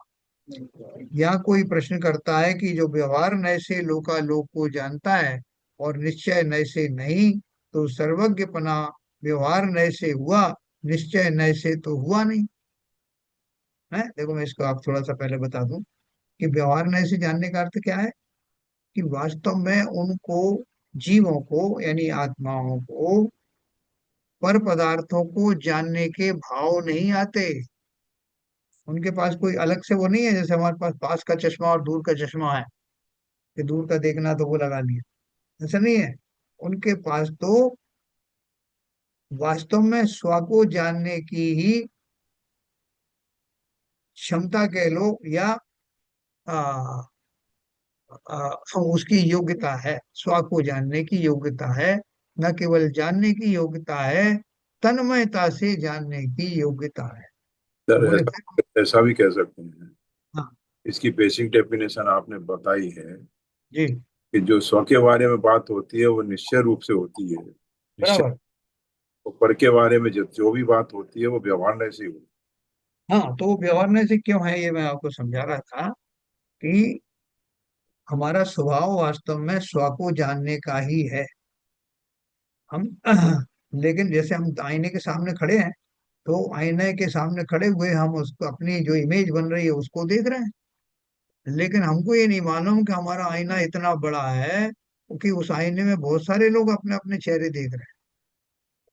यहाँ कोई प्रश्न करता है कि जो व्यवहार नय से लोकालोक को जानता है और निश्चय नय से नहीं, तो सर्वज्ञपना व्यवहार नय से हुआ, निश्चय नय से तो हुआ नहीं है। देखो मैं इसको आप थोड़ा सा पहले बता दूं कि व्यवहार नय से जानने का अर्थ क्या है, कि वास्तव में उनको जीवों को यानी आत्माओं को पर पदार्थों को जानने के भाव नहीं आते। उनके पास कोई अलग से वो नहीं है, जैसे हमारे पास का चश्मा और दूर का चश्मा है, कि दूर का देखना तो वो लगा लिया, ऐसा नहीं है। उनके पास तो वास्तव में स्व को जानने की ही क्षमता कह लो, या आ, उसकी योग्यता है, स्व को जानने की योग्यता है। न केवल जानने की योग्यता है, तन्मयता से जानने की योग्यता है। तो सर बोले ऐसा ऐसा भी कह सकते हैं। हाँ इसकी बेसिक डेफिनेशन आपने बताई है जी, कि जो स्व के बारे में बात होती है वो निश्चय रूप से होती है, निश्चय। बराबर। और पर के बारे में जो जो भी बात होती है वो व्यवहार से ही होती हाँ, तो व्यवहार से क्यों है, ये मैं आपको समझा रहा था कि हमारा स्वभाव वास्तव में स्व को जानने का ही है। हम लेकिन जैसे हम आईने के सामने खड़े हैं, तो आईने के सामने खड़े हुए हम उसको, अपनी जो इमेज बन रही है उसको देख रहे हैं। लेकिन हमको ये नहीं मालूम कि हमारा आईना इतना बड़ा है कि उस आईने में बहुत सारे लोग अपने अपने चेहरे देख रहे हैं।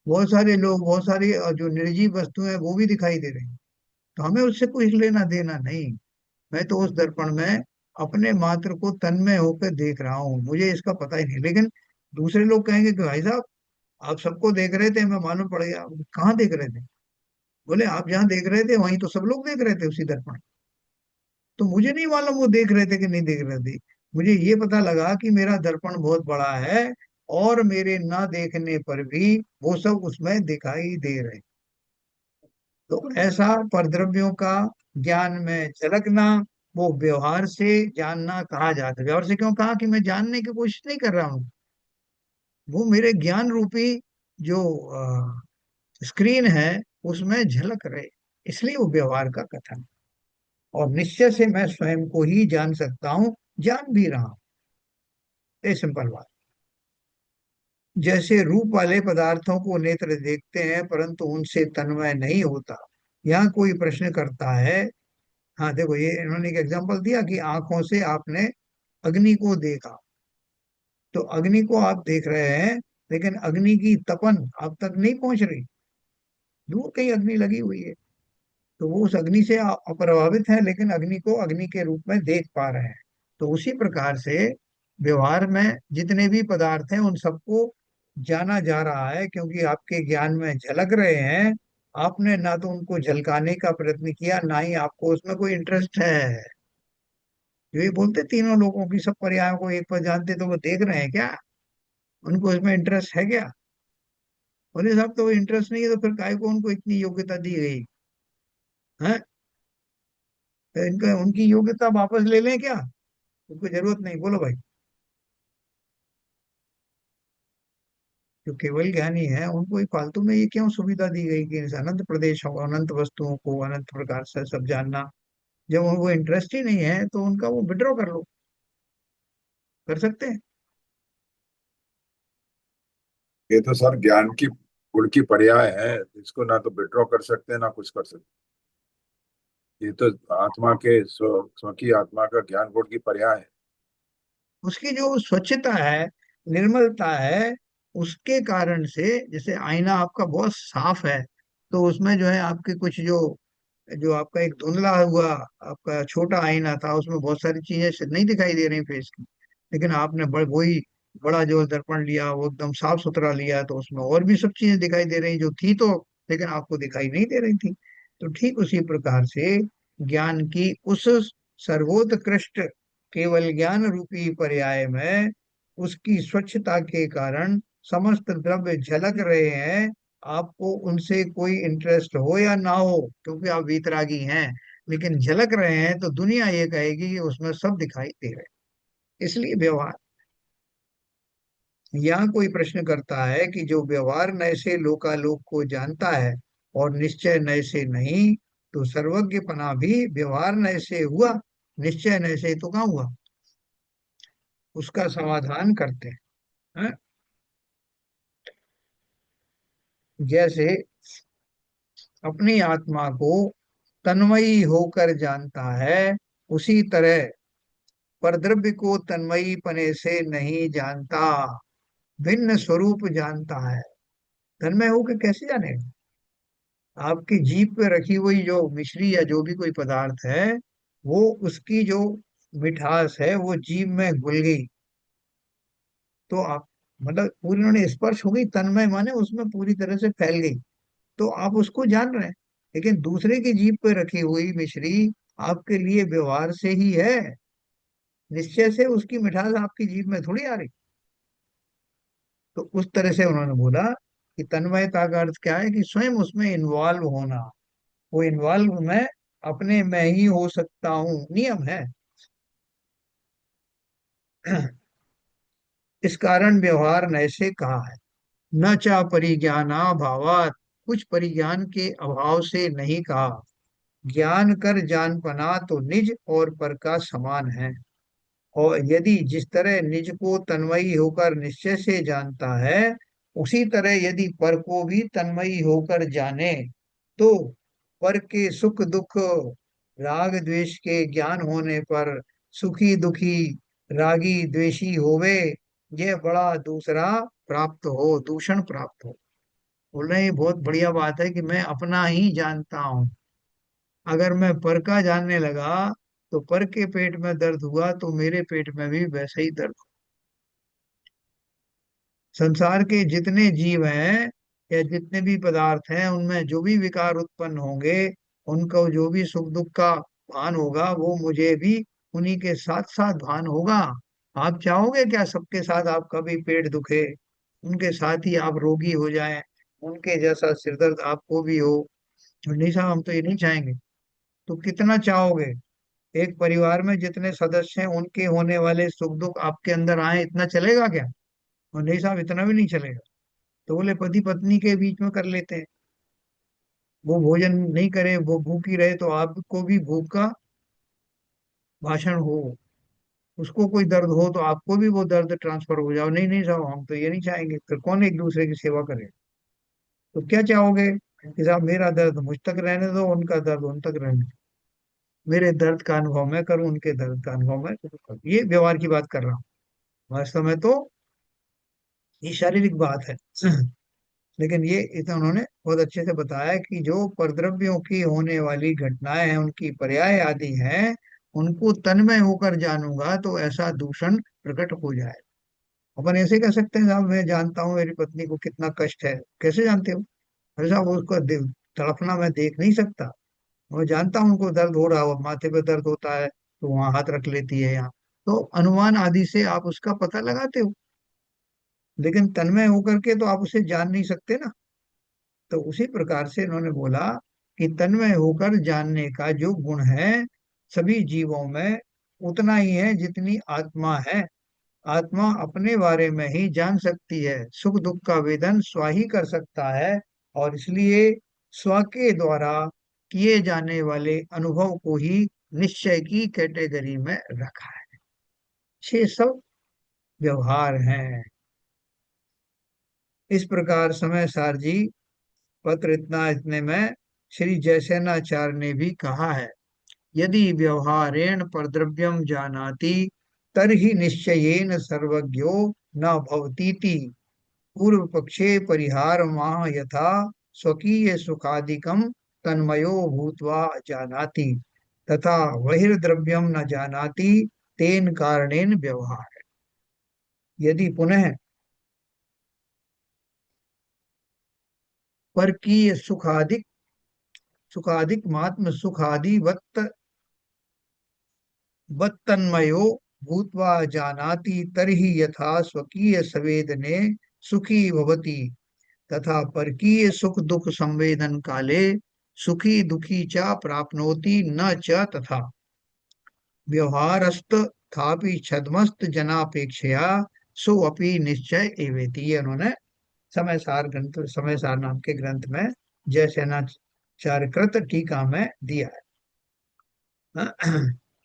बहुत सारे लोग, बहुत सारी जो निर्जीव वस्तुएं हैं वो भी दिखाई दे रही हैं। तो हमें उससे कुछ लेना देना नहीं। मैं तो उस दर्पण में अपने मात्र को तन्मय होकर देख रहा हूँ, मुझे इसका पता ही नहीं। लेकिन दूसरे लोग कहेंगे कि भाई साहब, आप सबको देख रहे थे, हमें मालूम पड़ गया। कहाँ देख रहे थे? बोले आप जहाँ देख रहे थे वहीं तो सब लोग देख रहे थे, उसी दर्पण। तो मुझे नहीं मालूम वो देख रहे थे कि नहीं देख रहे थे। मुझे ये पता लगा कि मेरा दर्पण बहुत बड़ा है, और मेरे ना देखने पर भी वो सब उसमें दिखाई दे रहे। तो ऐसा परद्रव्यों का ज्ञान में झलकना, वो व्यवहार से जानना कहा जाता है। व्यवहार से क्यों कहा? कि मैं जानने की कोशिश नहीं कर रहा हूँ, वो मेरे ज्ञान रूपी जो स्क्रीन है उसमें झलक रहे, इसलिए वो व्यवहार का कथन। और निश्चय से मैं स्वयं को ही जान सकता हूँ, जान भी रहा हूँ। ये सिंपल बात। जैसे रूप वाले पदार्थों को नेत्र देखते हैं परंतु उनसे तन्मय नहीं होता। यहाँ कोई प्रश्न करता है। हाँ देखो, ये इन्होंने एक एग्जांपल दिया कि आंखों से आपने अग्नि को देखा, तो अग्नि को आप देख रहे हैं, लेकिन अग्नि की तपन आप तक नहीं पहुंच रही, दूर कहीं अग्नि लगी हुई है। तो वो उस अग्नि से अप्रभावित है, लेकिन अग्नि को अग्नि के रूप में देख पा रहे हैं। तो उसी प्रकार से व्यवहार में जितने भी पदार्थ हैं उन सबको जाना जा रहा है, क्योंकि आपके ज्ञान में झलक रहे हैं। आपने ना तो उनको झलकाने का प्रयत्न किया, ना ही आपको उसमें कोई इंटरेस्ट है। जो ये बोलते तीनों लोगों की सब पर्यायों को एक पर जानते, तो वो देख रहे हैं क्या? उनको इसमें इंटरेस्ट है क्या? बोले साहब, तो इंटरेस्ट नहीं है तो फिर काय को उनको इतनी योग्यता दी गई है? तो इनका, उनकी योग्यता वापस ले लें क्या? उनको जरूरत नहीं, बोलो भाई। जो केवल ज्ञानी है उनको ही फालतू में ये क्यों सुविधा दी गई कि इस अनंत प्रदेश और अनंत वस्तुओं को अनंत प्रकार से सब जानना? जब उनको इंटरेस्ट ही नहीं है तो उनका वो विड्रॉ कर लो, कर सकते हैं। है। ये तो सर ज्ञान की गुण की पर्याय है, इसको ना तो विड्रॉ कर सकते हैं ना कुछ कर सकते हैं। ये तो आत्मा के स्व की आत्मा का ज्ञान गुण की पर्याय है। उसकी जो स्वच्छता है, निर्मलता है, उसके कारण से, जैसे आईना आपका बहुत साफ है, तो उसमें जो है आपके कुछ जो जो आपका एक धुंधला हुआ आपका छोटा आईना था, उसमें बहुत सारी चीजें नहीं दिखाई दे रही फेस की। लेकिन आपने वही बड़ा जो दर्पण लिया, वो एकदम साफ सुथरा लिया, तो उसमें और भी सब चीजें दिखाई दे रही जो थी, तो लेकिन आपको दिखाई नहीं दे रही थी। तो ठीक उसी प्रकार से ज्ञान की उस सर्वोत्कृष्ट केवल ज्ञान रूपी पर्याय में उसकी स्वच्छता के कारण समस्त द्रव्य झलक रहे हैं। आपको उनसे कोई इंटरेस्ट हो या ना हो, क्योंकि आप वीतरागी हैं, लेकिन झलक रहे हैं, तो दुनिया ये कहेगी कि उसमें सब दिखाई दे रहे हैं। इसलिए व्यवहार। यहाँ कोई प्रश्न करता है कि जो व्यवहार नय से लोकालोक को जानता है और निश्चय नय से नहीं, तो सर्वज्ञपना भी व्यवहार नय से हुआ, निश्चय नय से तो कहाँ हुआ? उसका समाधान करते हैं। जैसे अपनी आत्मा को तन्मयी होकर जानता है, उसी तरह परद्रव्य को तन्मयी पने से नहीं जानता। भिन्न स्वरूप जानता है। तन्मय होकर कैसे जानेगा? आपकी जीभ पे रखी हुई जो मिश्री या जो भी कोई पदार्थ है, वो उसकी जो मिठास है वो जीभ में घुल गई, तो आप मतलब पूरी उन्होंने स्पर्श हो गई, तन्मय माने उसमें पूरी तरह से फैल गई, तो आप उसको जान रहे हैं। लेकिन दूसरे की जीभ पे रखी हुई मिश्री आपके लिए व्यवहार से ही है, निश्चय से उसकी मिठास आपकी जीभ में थोड़ी आ रही। तो उस तरह से उन्होंने बोला कि तन्मयता का अर्थ क्या है कि स्वयं उसमें इन्वॉल्व होना। वो इन्वॉल्व मैं अपने में ही हो सकता हूँ, नियम है। इस कारण व्यवहार नैसे कहा है। न चा परिज्ञाना भावात, कुछ परिज्ञान के अभाव से नहीं कहा। ज्ञान कर जानपना तो निज और पर का समान है। और यदि जिस तरह निज को तन्मयी होकर निश्चय से जानता है, उसी तरह यदि पर को भी तन्मयी होकर जाने, तो पर के सुख दुख राग द्वेष के ज्ञान होने पर सुखी दुखी रागी द्वेषी होवे, यह बड़ा दूसरा प्राप्त हो, दूषण प्राप्त हो। बोल रहे हैं ये बहुत बढ़िया बात है कि मैं अपना ही जानता हूँ। अगर मैं पर का जानने लगा तो पर के पेट में दर्द हुआ तो मेरे पेट में भी वैसे ही दर्द। संसार के जितने जीव हैं या जितने भी पदार्थ हैं, उनमें जो भी विकार उत्पन्न होंगे, उनको जो भी सुख दुख का भान होगा, वो मुझे भी उन्हीं के साथ साथ भान होगा। आप चाहोगे क्या सबके साथ आपका भी पेट दुखे, उनके साथ ही आप रोगी हो जाएं, उनके जैसा सिरदर्द आपको भी हो? नहीं साहब, हम तो ये नहीं चाहेंगे। तो कितना चाहोगे? एक परिवार में जितने सदस्य हैं उनके होने वाले सुख दुख आपके अंदर आए, इतना चलेगा क्या? और नहीं साहब, इतना भी नहीं चलेगा। तो बोले पति पत्नी के बीच में कर लेते हैं। वो भोजन नहीं करे, वो भूखी रहे, तो आपको भी भूख का भाषण हो, उसको कोई दर्द हो तो आपको भी वो दर्द ट्रांसफर हो जाओ। नहीं नहीं साहब, हम तो ये नहीं चाहेंगे। फिर कौन एक दूसरे की सेवा करे? तो क्या चाहोगे कि साहब मेरा दर्द मुझ तक रहने दो, उनका दर्द उन तक रहने दो, मेरे दर्द का अनुभव मैं करूं, उनके दर्द का अनुभव मैं करूं। ये व्यवहार की बात कर रहा हूँ। वास्तव में तो ये शारीरिक बात है। लेकिन ये इतना उन्होंने बहुत अच्छे से बताया कि जो परद्रव्यों की होने वाली घटनाएं हैं, उनकी पर्याय आदि हैं, उनको तन्मय होकर जानूंगा तो ऐसा दूषण प्रकट हो जाए। अपन ऐसे कह सकते हैं साहब मैं जानता हूँ मेरी पत्नी को कितना कष्ट है। कैसे जानते हो? अरे साहब उसको तड़पना मैं देख नहीं सकता, मैं जानता हूँ उनको दर्द हो रहा हो, माथे पे दर्द होता है तो वहां हाथ रख लेती है यहाँ। तो अनुमान आदि से आप उसका पता लगाते हो, लेकिन तन्मय होकर के तो आप उसे जान नहीं सकते ना। तो उसी प्रकार से इन्होंने बोला कि तन्मय होकर जानने का जो गुण है सभी जीवों में उतना ही है जितनी आत्मा है। आत्मा अपने बारे में ही जान सकती है, सुख दुख का वेदन स्व ही कर सकता है, और इसलिए स्व के द्वारा किए जाने वाले अनुभव को ही निश्चय की कैटेगरी में रखा है। छह सब व्यवहार हैं। इस प्रकार समय सार जी पत्र इतने में श्री जयसेनाचार्य ने भी कहा है, यदि व्यवहारेण परद्रव्यम जानाति तर्हि निश्चयेन सर्वज्ञो न भवतीति। पूर्व पक्षे परिहार माह यथा स्वकीय सुखादिकम तन्मयो भूत्वा जानाति, तथा बहिर्द्रव्यम न जानाति तेन कारणेन व्यवहार। यदि पुनः परकीय सुखादिक मात्म सुखादि वत्तन्मयो भूत्वा जानाति तर्हि यथा स्वकीय संवेदने सुखी भवति, तथा परकीय सुख दुख संवेदन काले सुखी दुखी च प्राप्नोति न च तथा। व्यवहारस्त थापि छद्मस्त जनापेक्षया सो अपि निश्चय एवेति। ये उन्होंने समय सार नाम के ग्रंथ में जयसेनाचार्यकृत टीका में दिया है।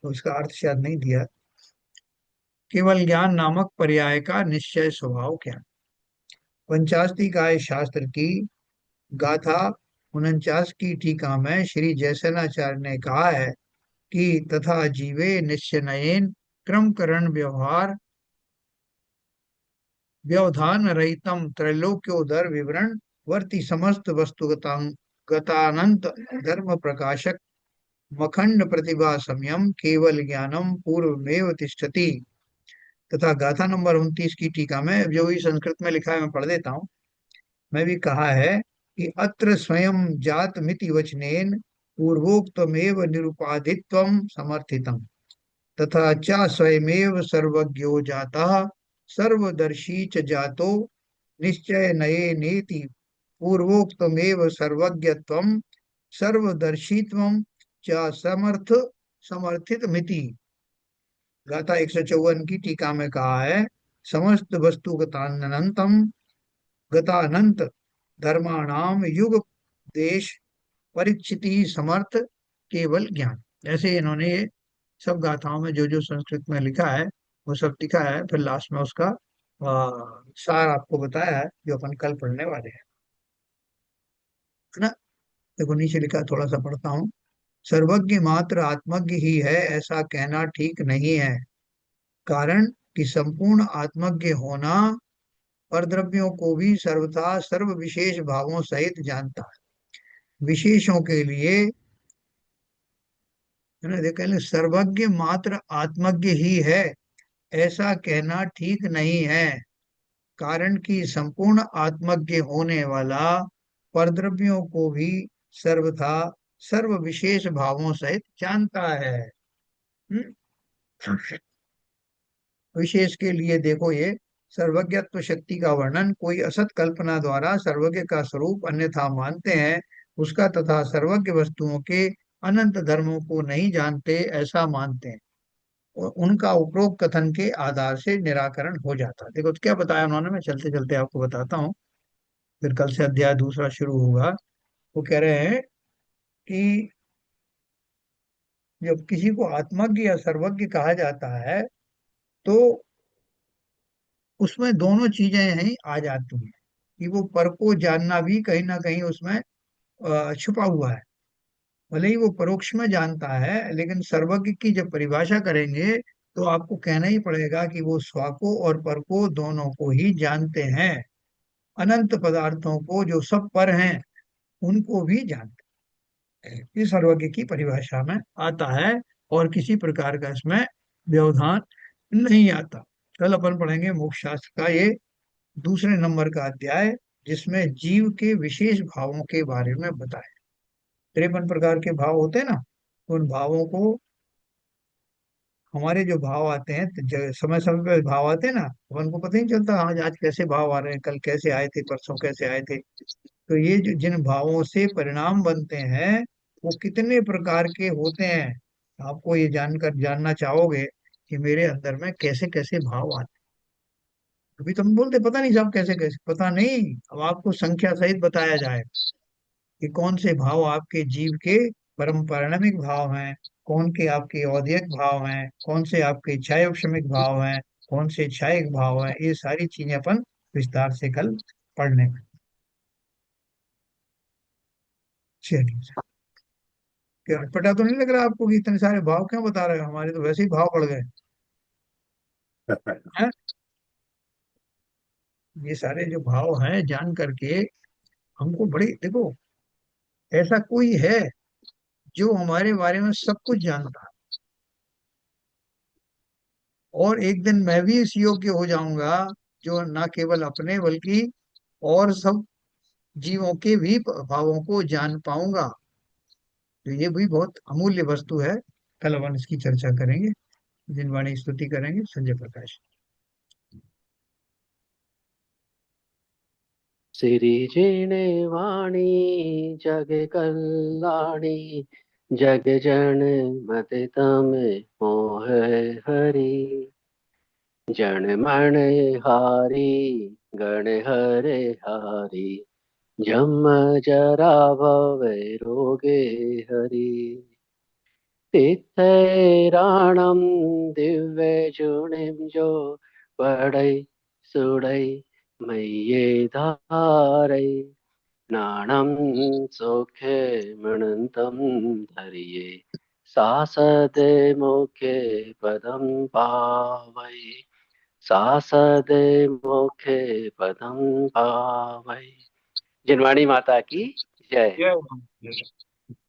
तो इसका अर्थ शायद नहीं दिया। केवल ज्ञान नामक पर्याय का निश्चय स्वभाव क्या? पंचाशतिकाय शास्त्र की गाथा 49 की टीका में श्री जयसेनाचार्य ने कहा है कि तथा जीवे निश्चयन क्रम करण व्यवहार व्यवधान रहितम त्रैलोक्योदर विवरण वर्ति समस्त गतानंत धर्म प्रकाशक मखंड प्रतिभा संयम केवल ज्ञानम पूर्वमेव तिष्ठति। तथा गाथा नंबर 29 की टीका में जो भी संस्कृत में लिखा है मैं पढ़ देता हूँ। मैं भी कहा है कि अत्र स्वयं जात मिति वचनेन पूर्वोक्तमेव निरुपाधित्वं समर्थितम् तथा च स्वयमेव सर्वज्ञो जातः सर्वदर्शी च जातो निश्चय नये नेति पूर्वोक्तमेव सर्वज्ञत्वं सर्वदर्शित्वं च समर्थित मिति। गाथा 154 की टीका में कहा है समस्त वस्तु गतानंत धर्माणाम युग देश परिचिति समर्थ केवल ज्ञान। ऐसे इन्होंने ये सब गाथाओं में जो जो संस्कृत में लिखा है वो सब लिखा है, फिर लास्ट में उसका सार आपको बताया है जो अपन कल पढ़ने वाले हैं, है ना। देखो नीचे लिखा है, थोड़ा सा पढ़ता हूँ। सर्वज्ञ मात्र आत्मज्ञ ही है ऐसा कहना ठीक नहीं है, कारण कि संपूर्ण आत्मज्ञ होना परद्रव्यों को भी सर्वथा सर्व विशेष भावों सहित जानता है। विशेषों के लिए, है ना, देखो सर्वज्ञ मात्र आत्मज्ञ ही है ऐसा कहना ठीक नहीं है, कारण कि संपूर्ण आत्मज्ञ होने वाला परद्रव्यों को भी सर्वथा सर्व विशेष भावों सहित जानता है। हम्म? विशेष के लिए देखो ये सर्वज्ञत्व शक्ति का वर्णन कोई असत कल्पना द्वारा सर्वज्ञ का स्वरूप अन्यथा मानते हैं उसका तथा सर्वज्ञ वस्तुओं के अनंत धर्मों को नहीं जानते ऐसा मानते हैं और उनका उपरोक्त कथन के आधार से निराकरण हो जाता है। देखो तो क्या बताया उन्होंने, मैं चलते चलते आपको बताता हूँ, फिर कल से अध्याय दूसरा शुरू होगा। वो कह रहे हैं कि जब किसी को आत्मज्ञ या सर्वज्ञ कहा जाता है तो उसमें दोनों चीजें ही आ जाती हैं कि वो पर को जानना भी कहीं ना कहीं उसमें छुपा हुआ है। भले ही वो परोक्ष में जानता है लेकिन सर्वज्ञ की जब परिभाषा करेंगे तो आपको कहना ही पड़ेगा कि वो स्व को और पर को दोनों को ही जानते हैं, अनंत पदार्थों को जो सब पर हैं उनको भी जानते हैं। ये सर्वज्ञ की परिभाषा में आता है और किसी प्रकार का इसमें व्यवधान नहीं आता। कल अपन पढ़ेंगे मोक्ष शास्त्र का ये दूसरे नंबर का अध्याय जिसमें जीव के विशेष भावों के बारे में बताए। 53 प्रकार के भाव होते हैं ना, तो उन भावों को, हमारे जो भाव आते हैं तो समय समय पे भाव आते हैं ना, अपन को पता ही नहीं चलता आज आज कैसे भाव आ रहे हैं, कल कैसे आए थे, परसों कैसे आए थे। तो ये जो जिन भावों से परिणाम बनते हैं वो कितने प्रकार के होते हैं, आपको ये जानकर जानना चाहोगे कि मेरे अंदर में कैसे कैसे भाव आते हैं। अभी तो हम बोलते पता नहीं साहब कैसे कैसे, पता नहीं, अब आपको संख्या सहित बताया जाए कि कौन से भाव आपके जीव के परम पारणमिक भाव हैं, कौन के आपके औदयिक भाव हैं, कौन से आपके क्षायोक्षमिक भाव हैं, कौन से क्षायिक भाव हैं, ये सारी चीजें अपन विस्तार से कल पढ़ने में। चलिए, क्या अटपटा तो नहीं लग रहा आपको कि इतने सारे भाव क्यों बता रहे हो, हमारे तो वैसे ही भाव बढ़ गए हैं। ये सारे जो भाव हैं जान करके हमको बड़ी, देखो ऐसा कोई है जो हमारे बारे में सब कुछ जानता है, और एक दिन मैं भी इस योग्य हो जाऊंगा जो ना केवल अपने बल्कि और सब जीवों के भी भावों को जान पाऊंगा। तो ये भी बहुत अमूल्य वस्तु है। कल अपन इसकी चर्चा करेंगे, जिनवाणी स्तुति करेंगे संजय प्रकाश। सिरिजिणे वाणी जग कल्याणी जग जन मत तम मोह हरि जन मन हारी गण हरे हारी जम जरा भव रोगे हरि तिथैराणं दिव्य जुणिं जो पढ़ै सुड़ै मैये धारै नाणं सौख्य मृणन्तं धरिये सासदे मुख्य पदं पावै सासदे मुखे पदम पावै। जिनवाणी माता की जय। जय